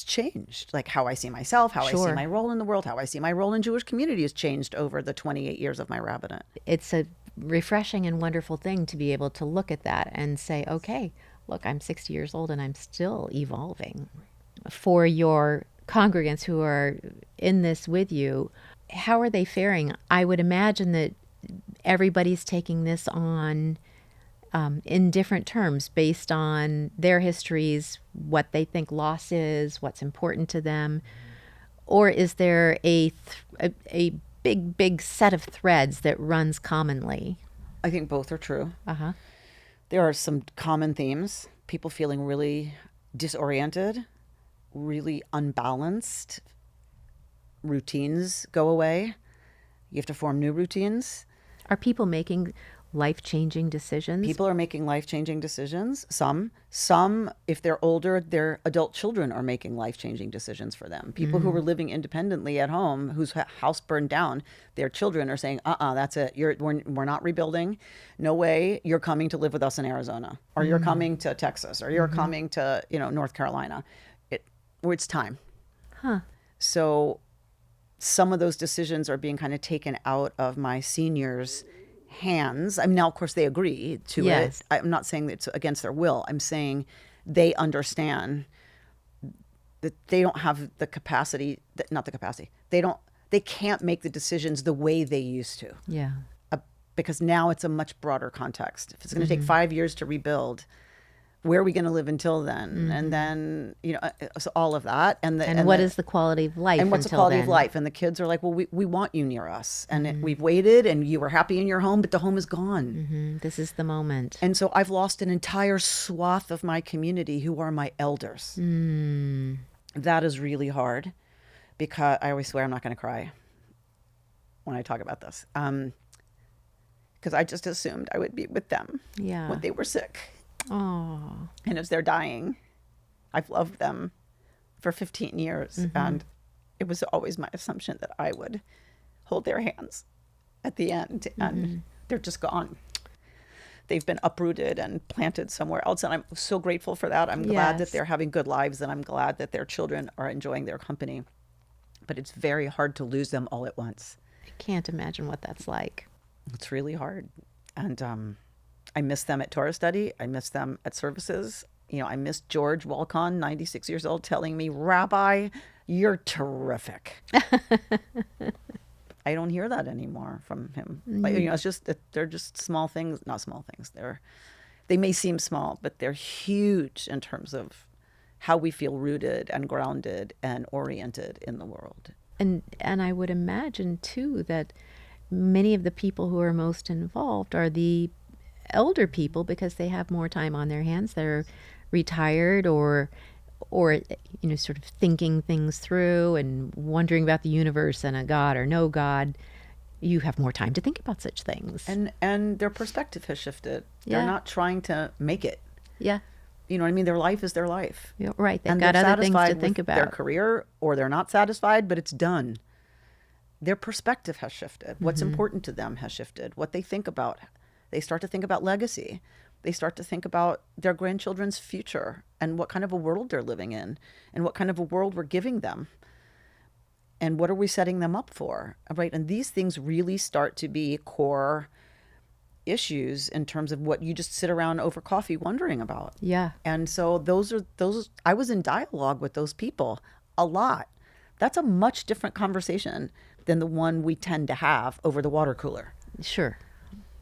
changed. Like how I see myself, how I see my role in the world, how I see my role in Jewish community has changed over the 28 years of my rabbinate. It's a refreshing and wonderful thing to be able to look at that and say, okay, look, I'm 60 years old and I'm still evolving. For your congregants who are in this with you, how are they faring? I would imagine that everybody's taking this on in different terms based on their histories, what they think loss is, what's important to them. Or is there a big set of threads that runs commonly? I think both are true. Uh-huh. There are some common themes. People feeling really disoriented, really unbalanced. Routines go away. You have to form new routines. Are people making life-changing decisions? People are making life-changing decisions. Some, if they're older, their adult children are making life-changing decisions for them. People who were living independently at home, whose house burned down, their children are saying, that's it. We're not rebuilding. No way. You're coming to live with us in Arizona, or you're coming to Texas, or you're coming to North Carolina. It's time. Huh. So some of those decisions are being kind of taken out of my seniors' hands. I mean, now, of course, they agree to it. I'm not saying that it's against their will. I'm saying they understand that they don't have the capacity, they can't make the decisions the way they used to. Yeah. Because now it's a much broader context. If it's going to take 5 years to rebuild, where are we going to live until then? And then, so all of that. And what is the quality of life? And what's the quality of life? And the kids are like, well, we want you near us. And we've waited and you were happy in your home, but the home is gone. This is the moment. And so I've lost an entire swath of my community who are my elders. That is really hard because I always swear I'm not going to cry when I talk about this. because I just assumed I would be with them when they were sick. Oh. And as they're dying, I've loved them for 15 years. And it was always my assumption that I would hold their hands at the end. And they're just gone. They've been uprooted and planted somewhere else. And I'm so grateful for that. I'm glad that they're having good lives, and I'm glad that their children are enjoying their company. But it's very hard to lose them all at once. I can't imagine what that's like. It's really hard. And I miss them at Torah study. I miss them at services. You know, I miss George Walcon, 96 years old, telling me, Rabbi, you're terrific. I don't hear that anymore from him. Like, you know, it's just, they're just small things, not small things. They may seem small, but they're huge in terms of how we feel rooted and grounded and oriented in the world. And I would imagine, too, that many of the people who are most involved are the elder people because they have more time on their hands. They're retired or you know, sort of thinking things through and wondering about the universe and a God or no God. You have more time to think about such things. And their perspective has shifted. Yeah. They're not trying to make it. Yeah. You know what I mean? Their life is their life. Yeah, right. They've And got they're other things to satisfied think with about. their career, or they're not satisfied, but it's done. Their perspective has shifted. What's important to them has shifted. What they think about. They start to think about legacy. They start to think about their grandchildren's future and what kind of a world they're living in and what kind of a world we're giving them. And what are we setting them up for, right? And these things really start to be core issues in terms of what you just sit around over coffee wondering about. Yeah. And so those I was in dialogue with those people a lot. That's a much different conversation than the one we tend to have over the water cooler. Sure.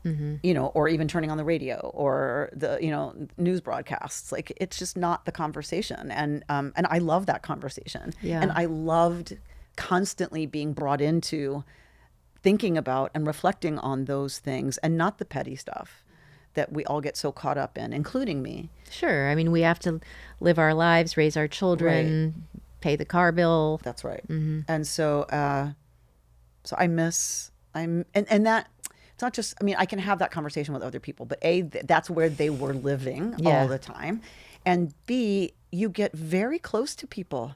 You know, or even turning on the radio or the, you know, news broadcasts. Like, it's just not the conversation. And I love that conversation. Yeah. And I loved constantly being brought into thinking about and reflecting on those things and not the petty stuff that we all get so caught up in, including me. Sure. I mean, we have to live our lives, raise our children, pay the car bill. That's right. And so, so I miss, and that, it's not just, I mean, I can have that conversation with other people, but A, that's where they were living all the time. And B, you get very close to people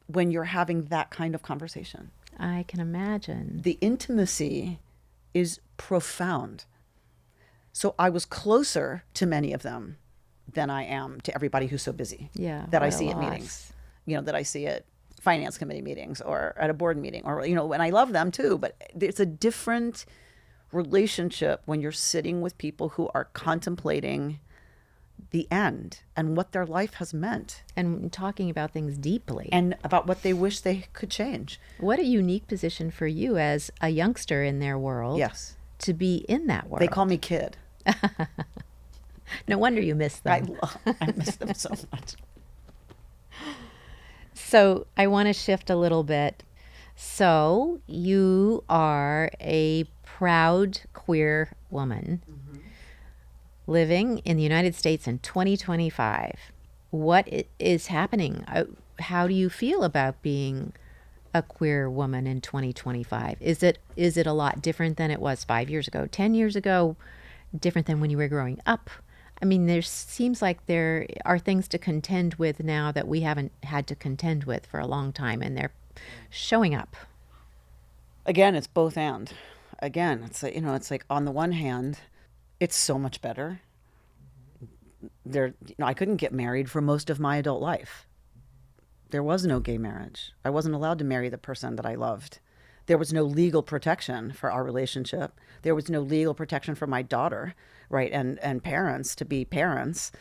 when you're having that kind of conversation. I can imagine. The intimacy is profound. So I was closer to many of them than I am to everybody who's so busy. Yeah. That I what a see at loss. meetings, you know, that I see at finance committee meetings or at a board meeting, or, you know, and I love them too, but it's a different relationship when you're sitting with people who are contemplating the end and what their life has meant. And talking about things deeply. And about what they wish they could change. What a unique position for you as a youngster in their world. Yes. To be in that world. They call me kid. No wonder you miss them. I miss them so much. So I want to shift a little bit. So you are a proud queer woman living in the United States in 2025. What is happening? How do you feel about being a queer woman in 2025? Is it a lot different than it was 5 years ago, 10 years ago, different than when you were growing up? I mean, there seems like there are things to contend with now that we haven't had to contend with for a long time, and they're showing up. Again, it's both and. Again, it's like, you know, it's like on the one hand, it's so much better. You know, I couldn't get married for most of my adult life. There was no gay marriage. I wasn't allowed to marry the person that I loved. There was no legal protection for our relationship. There was no legal protection for my daughter, right, and parents to be parents.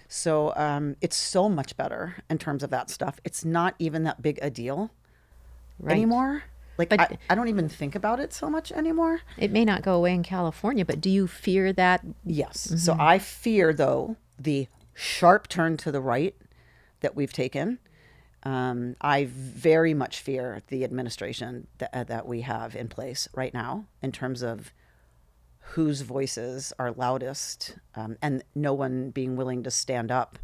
So it's so much better in terms of that stuff. It's not even that big a deal anymore. Like, but I don't even think about it so much anymore. It may not go away in California, but do you fear that? Yes. Mm-hmm. So I fear, though, the sharp turn to the right that we've taken. I very much fear the administration that we have in place right now in terms of whose voices are loudest, and no one being willing to stand up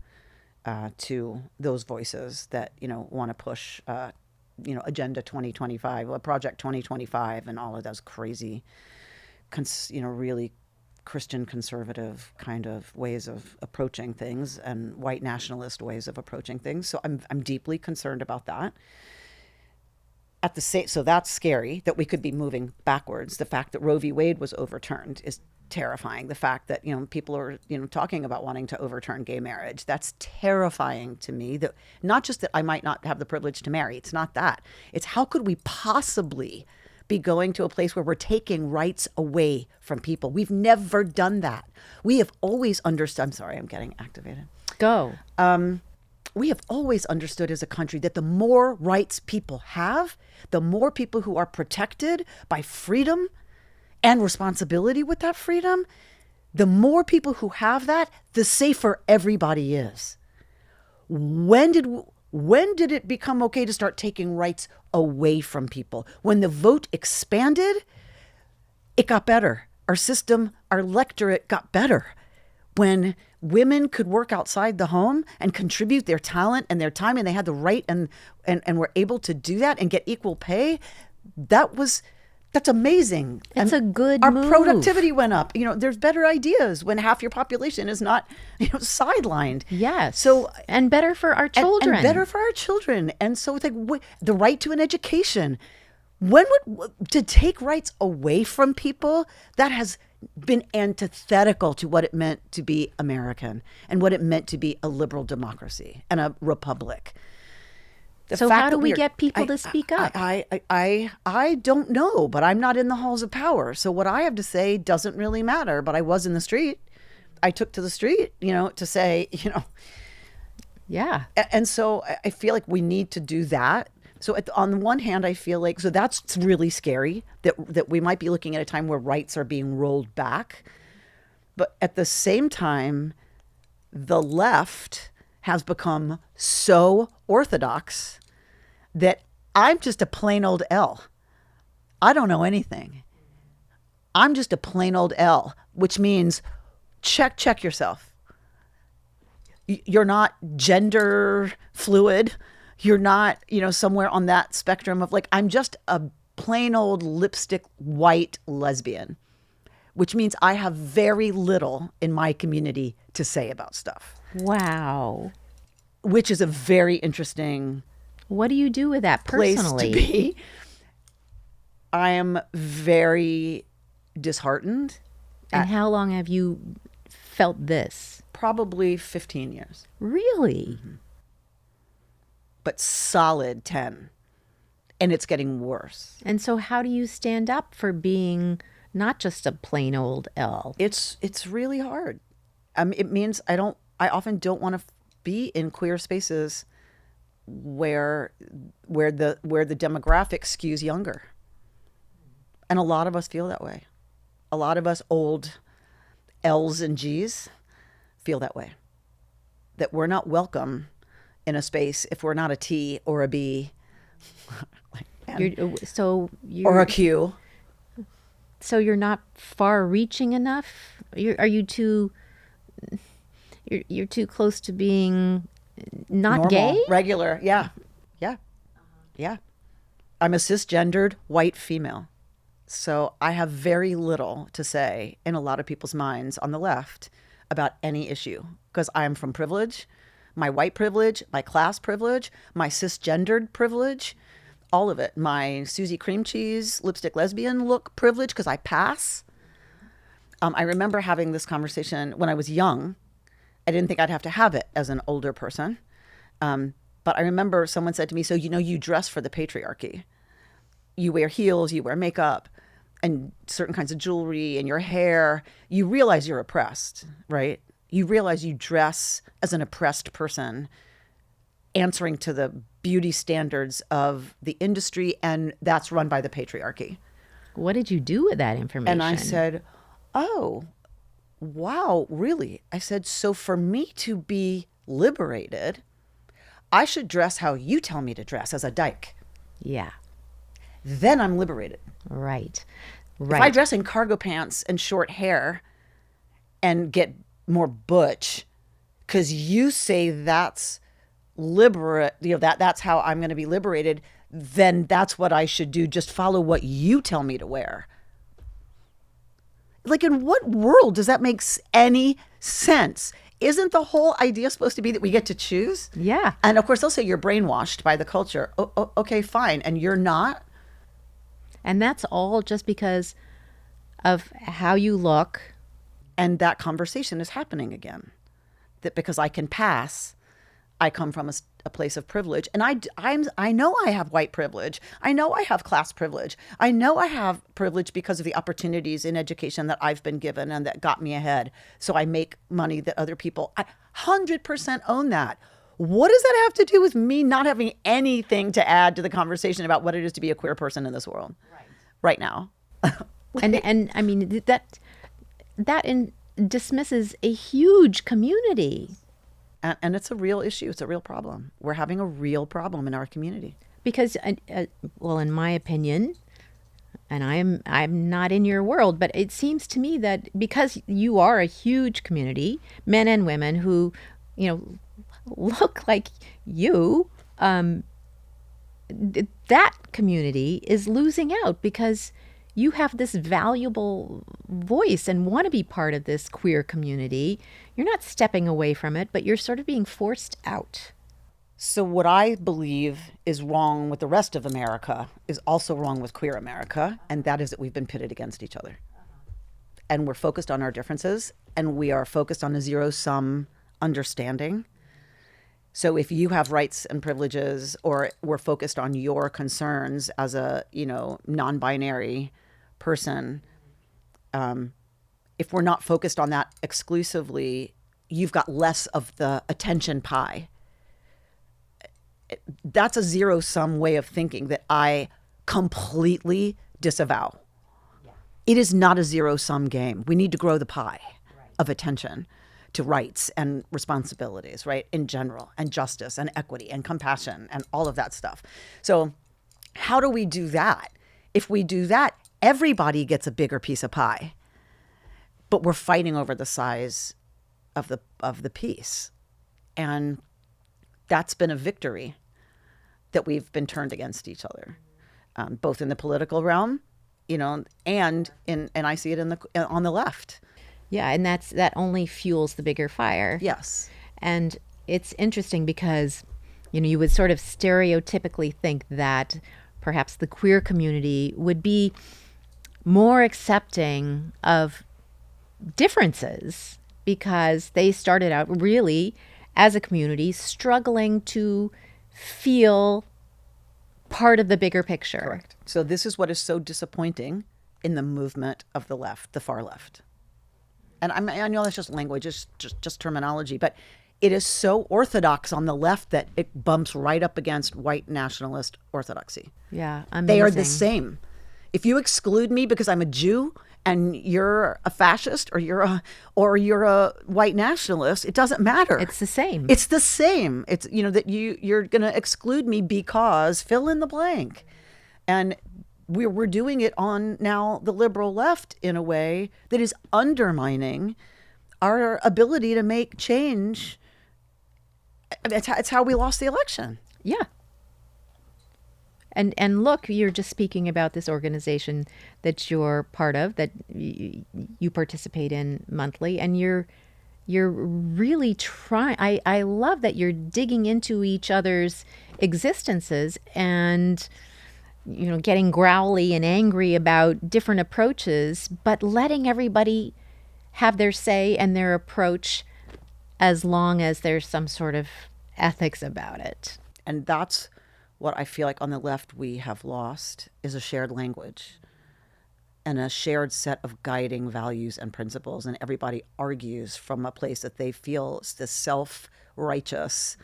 to those voices that, you know, want to push Agenda 2025, Project 2025, and all of those crazy really Christian conservative kind of ways of approaching things and white nationalist ways of approaching things. So I'm deeply concerned about that. So that's scary that we could be moving backwards. The fact that Roe v. Wade was overturned is terrifying. The fact that, people are, talking about wanting to overturn gay marriage, that's terrifying to me. That not just that I might not have the privilege to marry. It's not that. It's how could we possibly be going to a place where we're taking rights away from people? We've never done that. We have always understood. I'm sorry, I'm getting activated. Go. We have always understood as a country that the more rights people have, the more people who are protected by freedom and responsibility with that freedom, the more people who have that, the safer everybody is. When did it become okay to start taking rights away from people? When the vote expanded, it got better. Our system, our electorate got better. When women could work outside the home and contribute their talent and their time, and they had the right and were able to do that and get equal pay, that's amazing. It's a good Our move. productivity went up. There's better ideas when half your population is not, sidelined. Yes. So and better for our children. And better for our children. And so it's like the right to an education. To take rights away from people, that has been antithetical to what it meant to be American and what it meant to be a liberal democracy and a republic. So how do we get people to speak up? I don't know, but I'm not in the halls of power. So what I have to say doesn't really matter, but I was in the street. I took to the street, to say, Yeah. And so I feel like we need to do that. So on the one hand, I feel like, so that's really scary that we might be looking at a time where rights are being rolled back. But at the same time, the left has become so orthodox that I'm just a plain old L. I don't know anything. I'm just a plain old L, which means check yourself. You're not gender fluid. You're not, somewhere on that spectrum of I'm just a plain old lipstick white lesbian, which means I have very little in my community to say about stuff. Wow. Which is a very interesting What do you do with that personally? place to be. I am very disheartened. And how long have you felt this? Probably 15 years. Really? Mm-hmm. But solid 10. And it's getting worse. And so how do you stand up for being not just a plain old L? It's really hard. It means I often don't want to be in queer spaces where the demographic skews younger. And a lot of us feel that way. A lot of us old L's and G's feel that way. That we're not welcome in a space if we're not a T or a B or a Q. So you're not far-reaching enough? You're too close to being not normal, gay? Regular, yeah. I'm a cisgendered white female. So I have very little to say in a lot of people's minds on the left about any issue because I am from privilege. My white privilege, my class privilege, my cisgendered privilege, all of it. My Susie Cream Cheese, lipstick lesbian look privilege because I pass. I remember having this conversation when I was young. I didn't think I'd have to have it as an older person. But I remember someone said to me, so, you dress for the patriarchy. You wear heels, you wear makeup and certain kinds of jewelry and your hair. You realize you're oppressed, right? You realize you dress as an oppressed person, answering to the beauty standards of the industry, and that's run by the patriarchy. What did you do with that information? And I said, oh, wow, really? I said, so for me to be liberated, I should dress how you tell me to dress as a dyke. Yeah. Then I'm liberated. Right. If I dress in cargo pants and short hair and get more butch because you say that's that's how I'm going to be liberated, then that's what I should do. Just follow what you tell me to wear. Like, in what world does that make any sense? Isn't the whole idea supposed to be that we get to choose? Yeah. And of course, they'll say you're brainwashed by the culture. Okay, fine. And you're not? And that's all just because of how you look. And that conversation is happening again. That because I can pass, I come from a place of privilege. And I know I have white privilege. I know I have class privilege. I know I have privilege because of the opportunities in education that I've been given and that got me ahead. So I make money that other people, I 100% own that. What does that have to do with me not having anything to add to the conversation about what it is to be a queer person in this world right now? And I mean, that dismisses a huge community. And it's a real issue. It's a real problem. We're having a real problem in our community. Because, well, in my opinion, and I'm not in your world, but it seems to me that because you are a huge community, men and women who, look like you, that community is losing out because you have this valuable voice and want to be part of this queer community. You're not stepping away from it, but you're sort of being forced out. So what I believe is wrong with the rest of America is also wrong with queer America, and that is that we've been pitted against each other. And we're focused on our differences, and we are focused on a zero-sum understanding. So if you have rights and privileges, or we're focused on your concerns as a, non-binary person, if we're not focused on that exclusively, you've got less of the attention pie. That's a zero-sum way of thinking that I completely disavow. Yeah. It is not a zero-sum game. We need to grow the pie of attention to rights and responsibilities, right, in general, and justice and equity and compassion and all of that stuff. So how do we do that? If we do that, everybody gets a bigger piece of pie. But we're fighting over the size of the piece. And that's been a victory that we've been turned against each other, both in the political realm, and I see it on the left. Yeah, and that only fuels the bigger fire. Yes. And it's interesting because, you would sort of stereotypically think that perhaps the queer community would be more accepting of differences because they started out really as a community struggling to feel part of the bigger picture. Correct. So this is what is so disappointing in the movement of the left, the far left. And I know that's just language, just terminology, but it is so orthodox on the left that it bumps right up against white nationalist orthodoxy. Yeah, amazing. They are the same. If you exclude me because I'm a Jew and you're a fascist or you're a white nationalist, it doesn't matter. It's the same. It's the same. It's that you're going to exclude me because fill in the blank. And we're doing it on now the liberal left in a way that is undermining our ability to make change. It's how we lost the election. Yeah. And look, you're just speaking about this organization that you're part of, that you participate in monthly, and you're really trying. I love that you're digging into each other's existences and getting growly and angry about different approaches, but letting everybody have their say and their approach as long as there's some sort of ethics about it. And that's what I feel like on the left we have lost, is a shared language and a shared set of guiding values and principles. And everybody argues from a place that they feel is this self-righteous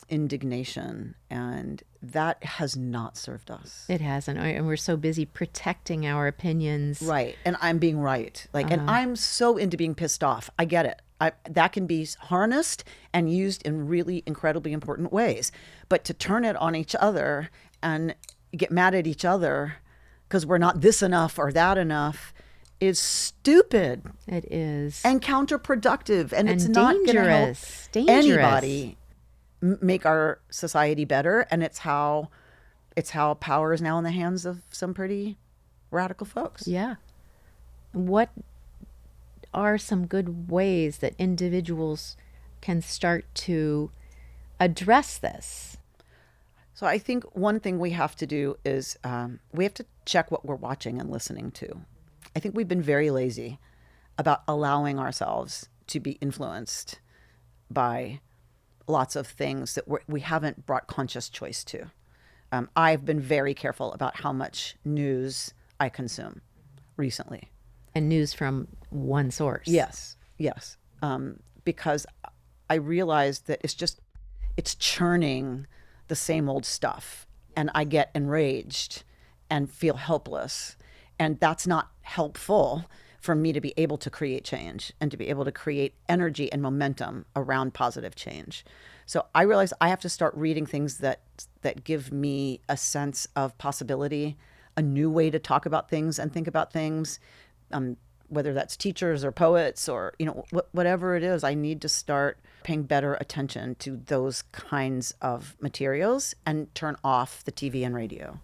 indignation, and that has not served us. It hasn't, and we're so busy protecting our opinions. Right, and I'm being right. And I'm so into being pissed off. I get it. That can be harnessed and used in really incredibly important ways. But to turn it on each other and get mad at each other because we're not this enough or that enough is stupid. It is. And counterproductive. And it's dangerous. Not going to help anybody make our society better. And it's how power is now in the hands of some pretty radical folks. Yeah. what are some good ways that individuals can start to address this? So I think one thing we have to do is we have to check what we're watching and listening to. I think we've been very lazy about allowing ourselves to be influenced by lots of things that we haven't brought conscious choice to. I've been very careful about how much news I consume recently. And news from one source. Yes. Because I realized that it's churning the same old stuff, and I get enraged and feel helpless. And that's not helpful for me to be able to create change and to be able to create energy and momentum around positive change. So I realized I have to start reading things that give me a sense of possibility, a new way to talk about things and think about things, whether that's teachers or poets or, whatever it is. I need to start paying better attention to those kinds of materials and turn off the TV and radio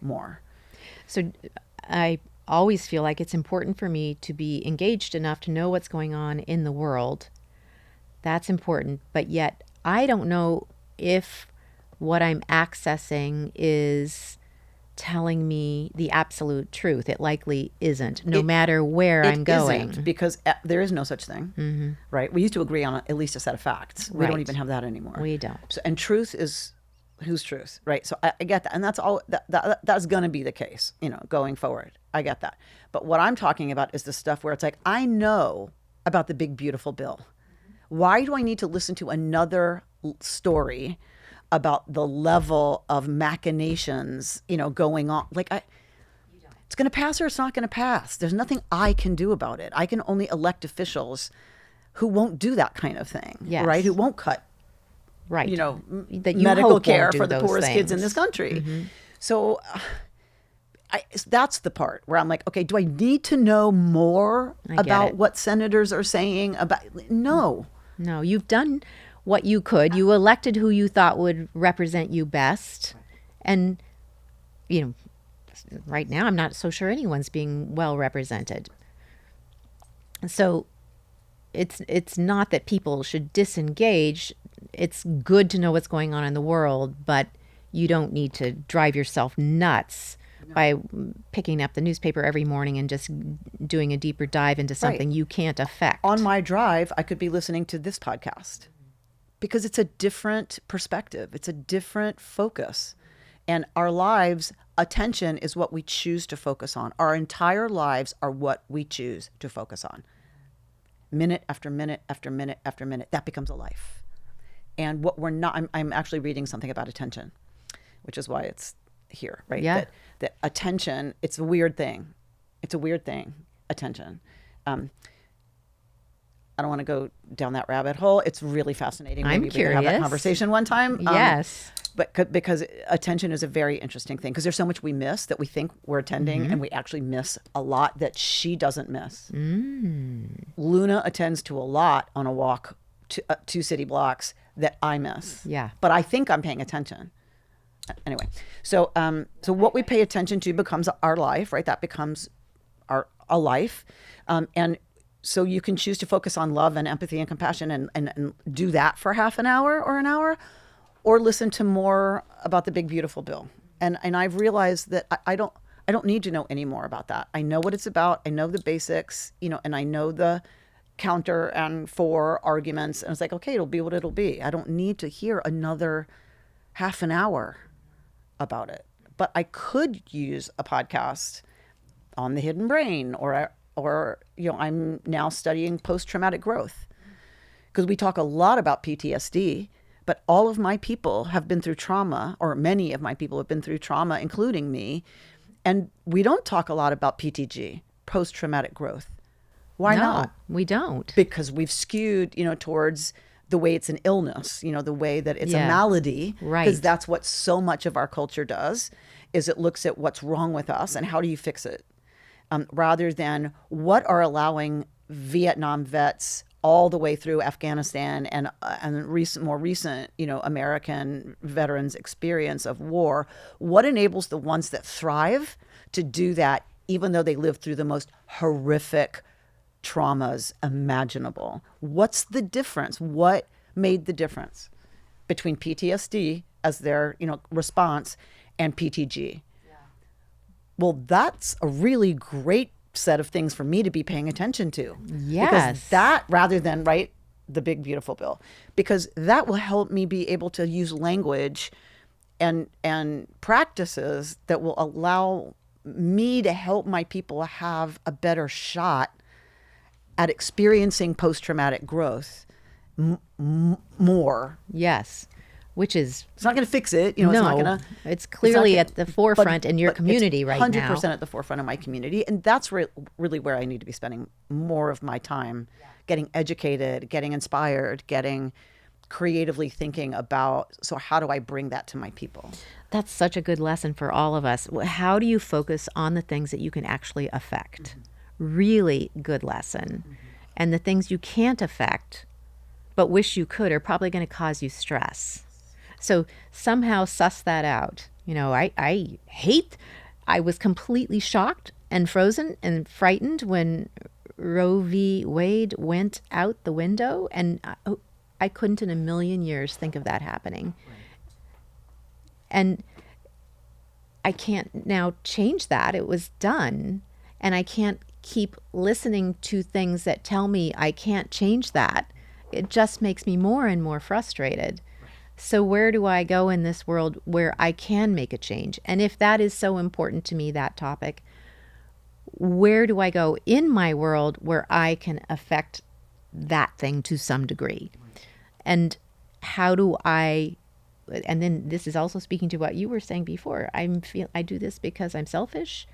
more. So I always feel like it's important for me to be engaged enough to know what's going on in the world. That's important. But yet I don't know if what I'm accessing is telling me the absolute truth. It likely isn't, no matter where I'm going. Isn't, because there is no such thing, right? We used to agree on at least a set of facts. We don't even have that anymore. We don't. So, and truth is whose truth, right? So I get that. And that's all, that's going to be the case, going forward. I get that. But what I'm talking about is the stuff where it's like, I know about the big, beautiful bill. Why do I need to listen to another story about the level of machinations, going on? Like, it's going to pass or it's not going to pass. There's nothing I can do about it. I can only elect officials who won't do that kind of thing, right? Who won't cut, that medical care for the poorest things. kids in this country. So that's the part where I'm like, okay, do I need to know more about what senators are saying about? No, you've done what you could. You elected who you thought would represent you best. And, right now I'm not so sure anyone's being well represented. So it's not that people should disengage. It's good to know what's going on in the world, but you don't need to drive yourself nuts by picking up the newspaper every morning and just doing a deeper dive into something you can't affect. On my drive, I could be listening to this podcast because it's a different perspective. It's a different focus. And our lives, attention is what we choose to focus on. Our entire lives are what we choose to focus on. Minute after minute after minute after minute, that becomes a life. And what we're not, I'm actually reading something about attention, which is why it's here, right? Yeah. That attention, it's a weird thing. It's a weird thing, attention. I don't want to go down that rabbit hole. It's really fascinating. I'm Maybe curious. We can have that conversation one time. Yes. But because attention is a very interesting thing, because there's so much we miss that we think we're attending, and we actually miss a lot that she doesn't miss. Luna attends to a lot on a walk to 2 city blocks that I miss. Yeah. But I think I'm paying attention. Anyway, so what we pay attention to becomes our life, right? That becomes a life. And so you can choose to focus on love and empathy and compassion and do that for half an hour or an hour, or listen to more about the big, beautiful bill. And I've realized that I don't need to know any more about that. I know what it's about. I know the basics, and I know the counter and for arguments. And it's like, okay, it'll be what it'll be. I don't need to hear another half an hour about it. But I could use a podcast on the hidden brain, or I'm now studying post-traumatic growth, because we talk a lot about PTSD, but all of my people have been through trauma, or many of my people have been through trauma, including me. And we don't talk a lot about PTG, post-traumatic growth. Why not? We don't. Because we've skewed, towards the way it's an illness, the way that it's a malady. Right. Because that's what so much of our culture does, is it looks at what's wrong with us and how do you fix it, rather than what are allowing Vietnam vets all the way through Afghanistan and more recent, American veterans' experience of war. What enables the ones that thrive to do that even though they lived through the most horrific traumas imaginable. What's the difference? What made the difference between PTSD as their, response and PTG? Yeah. Well, that's a really great set of things for me to be paying attention to. Yes. Because that, rather than, right, the big beautiful bill, because that will help me be able to use language and practices that will allow me to help my people have a better shot at experiencing post-traumatic growth more. Yes. Which is... It's not going to fix it. No, it's not going to... It's clearly at the forefront in your community right now. 100% at the forefront of my community. And that's really where I need to be spending more of my time, getting educated, getting inspired, getting creatively thinking about, so how do I bring that to my people? That's such a good lesson for all of us. How do you focus on the things that you can actually affect? Really good lesson. And the things you can't affect but wish you could are probably going to cause you stress. So somehow suss that out. I was completely shocked and frozen and frightened when Roe v. Wade went out the window, and I couldn't in a million years think of that happening. Right. And I can't now change that. It was done. And I can't keep listening to things that tell me I can't change that. It just makes me more and more frustrated. Right. So where do I go in this world where I can make a change? And if that is so important to me, that topic, where do I go in my world where I can affect that thing to some degree? And how do I, and then this is also speaking to what you were saying before, I do this because I'm selfish,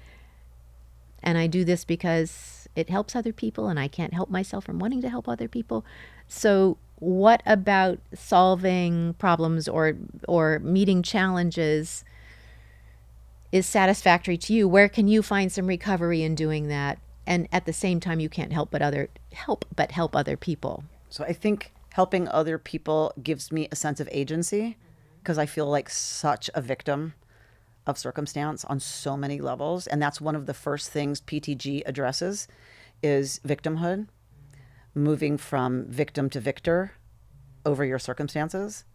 and I do this because it helps other people, and I can't help myself from wanting to help other people. So what about solving problems or meeting challenges is satisfactory to you? Where can you find some recovery in doing that? And at the same time, you can't help but help other people. So I think helping other people gives me a sense of agency, because I feel like such a victim of circumstance on so many levels. And that's one of the first things PTG addresses is victimhood, moving from victim to victor over your circumstances.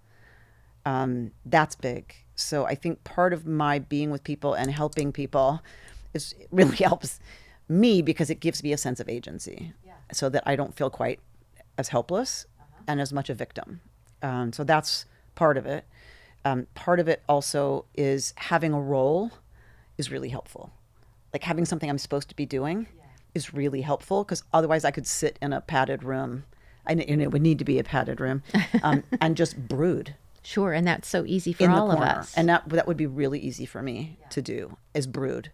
That's big. So I think part of my being with people and helping people really helps me, because it gives me a sense of agency, so that I don't feel quite as helpless and as much a victim. So that's part of it. Part of it also is having a role is really helpful. Like having something I'm supposed to be doing is really helpful, because otherwise I could sit in a padded room, and it would need to be a padded room, and just brood. Sure, and that's so easy for all of us. And that would be really easy for me to do, is brood.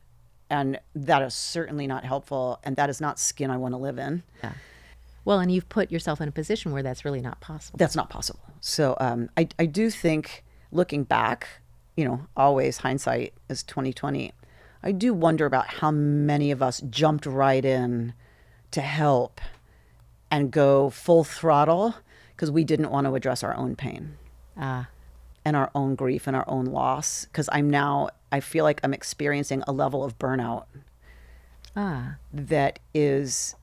And that is certainly not helpful, and that is not skin I want to live in. Yeah. Well, and you've put yourself in a position where that's really not possible. That's not possible. So I do think, looking back, always hindsight is 20/20. I do wonder about how many of us jumped right in to help and go full throttle because we didn't want to address our own pain and our own grief and our own loss. Because I feel like I'm experiencing a level of burnout that is,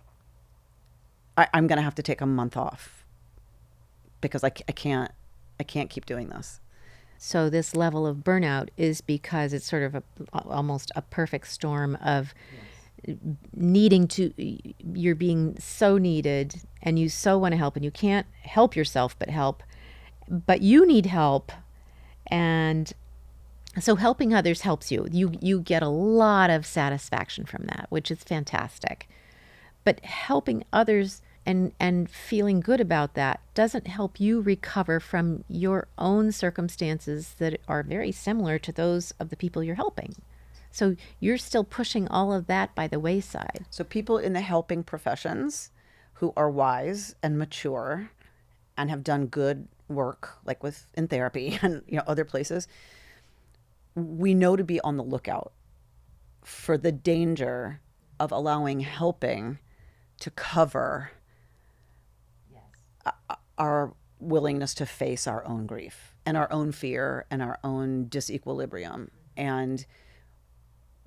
I'm going to have to take a month off, because I can't keep doing this. So this level of burnout is because it's sort of almost a perfect storm of needing to, you're being so needed and you so want to help, and you can't help yourself but you need help. And so helping others helps you. You get a lot of satisfaction from that, which is fantastic. But helping others and feeling good about that doesn't help you recover from your own circumstances that are very similar to those of the people you're helping. So you're still pushing all of that by the wayside. So people in the helping professions who are wise and mature and have done good work, like in therapy and other places, we know to be on the lookout for the danger of allowing helping to cover our willingness to face our own grief and our own fear and our own disequilibrium. And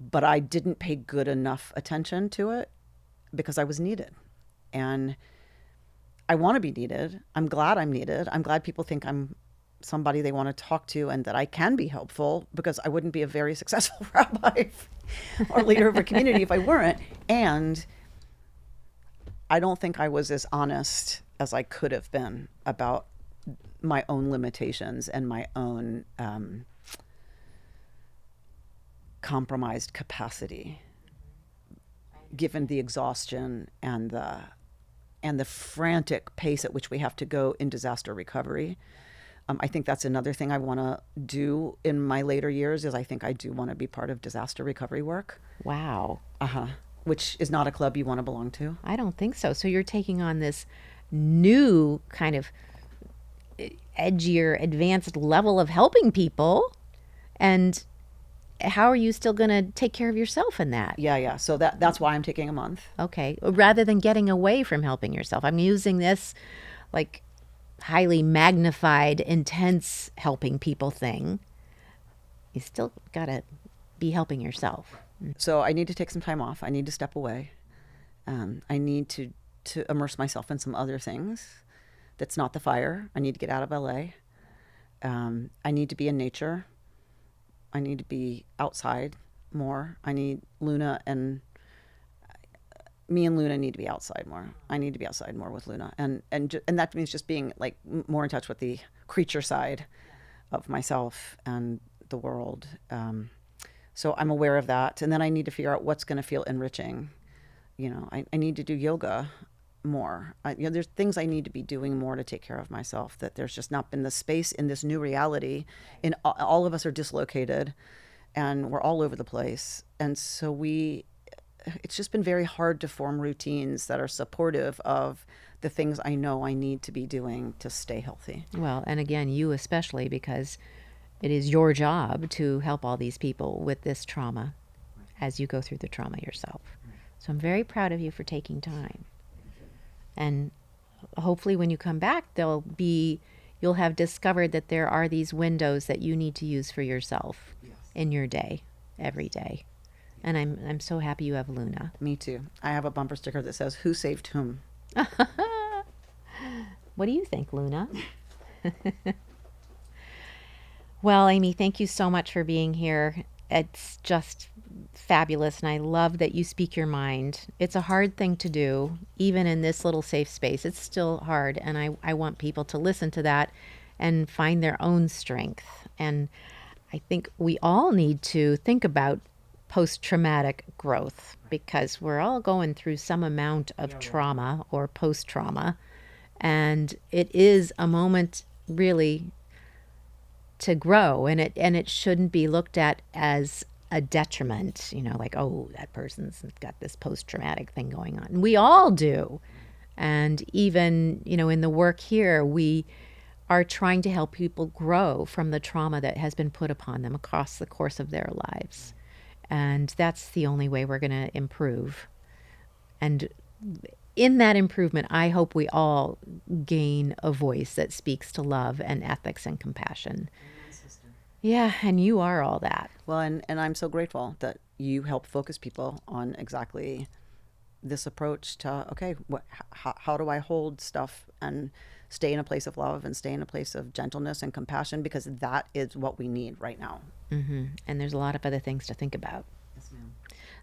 but I didn't pay good enough attention to it because I was needed. And I want to be needed. I'm glad I'm needed. I'm glad people think I'm somebody they want to talk to and that I can be helpful, because I wouldn't be a very successful rabbi or leader of a community if I weren't. And I don't think I was as honest as I could have been about my own limitations and my own compromised capacity, given the exhaustion and the frantic pace at which we have to go in disaster recovery. I think that's another thing I want to do in my later years, is I think I do want to be part of disaster recovery work. Wow. Which is not a club you want to belong to. I don't think so. So you're taking on this new kind of edgier, advanced level of helping people. And how are you still going to take care of yourself in that? Yeah. So that's why I'm taking a month. Okay. Rather than getting away from helping yourself. I'm using this like highly magnified, intense helping people thing. You still got to be helping yourself. So I need to take some time off. I need to step away. I need to immerse myself in some other things. That's not the fire. I need to get out of LA. I need to be in nature. I need to be outside more. I need me and Luna need to be outside more. I need to be outside more with Luna. And that means just being like more in touch with the creature side of myself and the world. So I'm aware of that. And then I need to figure out what's going to feel enriching. I need to do yoga more. There's things I need to be doing more to take care of myself, that there's just not been the space in this new reality. And all of us are dislocated and we're all over the place. And so it's just been very hard to form routines that are supportive of the things I know I need to be doing to stay healthy. Well, and again, you especially, because it is your job to help all these people with this trauma as you go through the trauma yourself. So I'm very proud of you for taking time. And hopefully when you come back, you'll have discovered that there are these windows that you need to use for yourself in your day, every day. And I'm so happy you have Luna. Me too. I have a bumper sticker that says, "Who saved whom?" What do you think, Luna? Well, Amy, thank you so much for being here. It's just fabulous, and I love that you speak your mind. It's a hard thing to do, even in this little safe space. It's still hard, and I want people to listen to that and find their own strength. And I think we all need to think about post-traumatic growth, because we're all going through some amount of trauma or post-trauma, and it is a moment really to grow, and it shouldn't be looked at as a detriment, like, oh, that person's got this post-traumatic thing going on. And we all do. And even, in the work here, we are trying to help people grow from the trauma that has been put upon them across the course of their lives. And that's the only way we're going to improve. And in that improvement, I hope we all gain a voice that speaks to love and ethics and compassion. Yeah, and you are all that. Well, and I'm so grateful that you help focus people on exactly this approach to, okay, how do I hold stuff and stay in a place of love and stay in a place of gentleness and compassion, because that is what we need right now. Mm-hmm. And there's a lot of other things to think about. Yes, ma'am.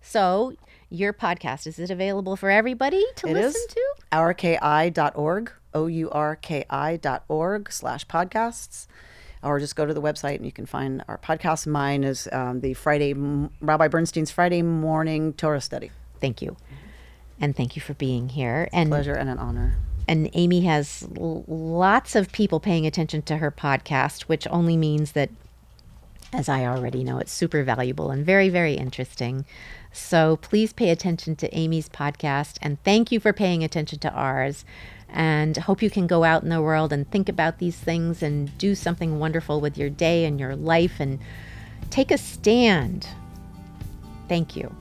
So your podcast, is it available for everybody to listen to? Ourki.org, ourki.org/podcasts. Or just go to the website and you can find our podcast. Mine is Rabbi Bernstein's Friday morning Torah study. Thank you. And thank you for being here. It's a pleasure and an honor. And Amy has lots of people paying attention to her podcast, which only means that, as I already know, it's super valuable and very, very interesting. So please pay attention to Amy's podcast, and thank you for paying attention to ours. And hope you can go out in the world and think about these things and do something wonderful with your day and your life and take a stand. Thank you.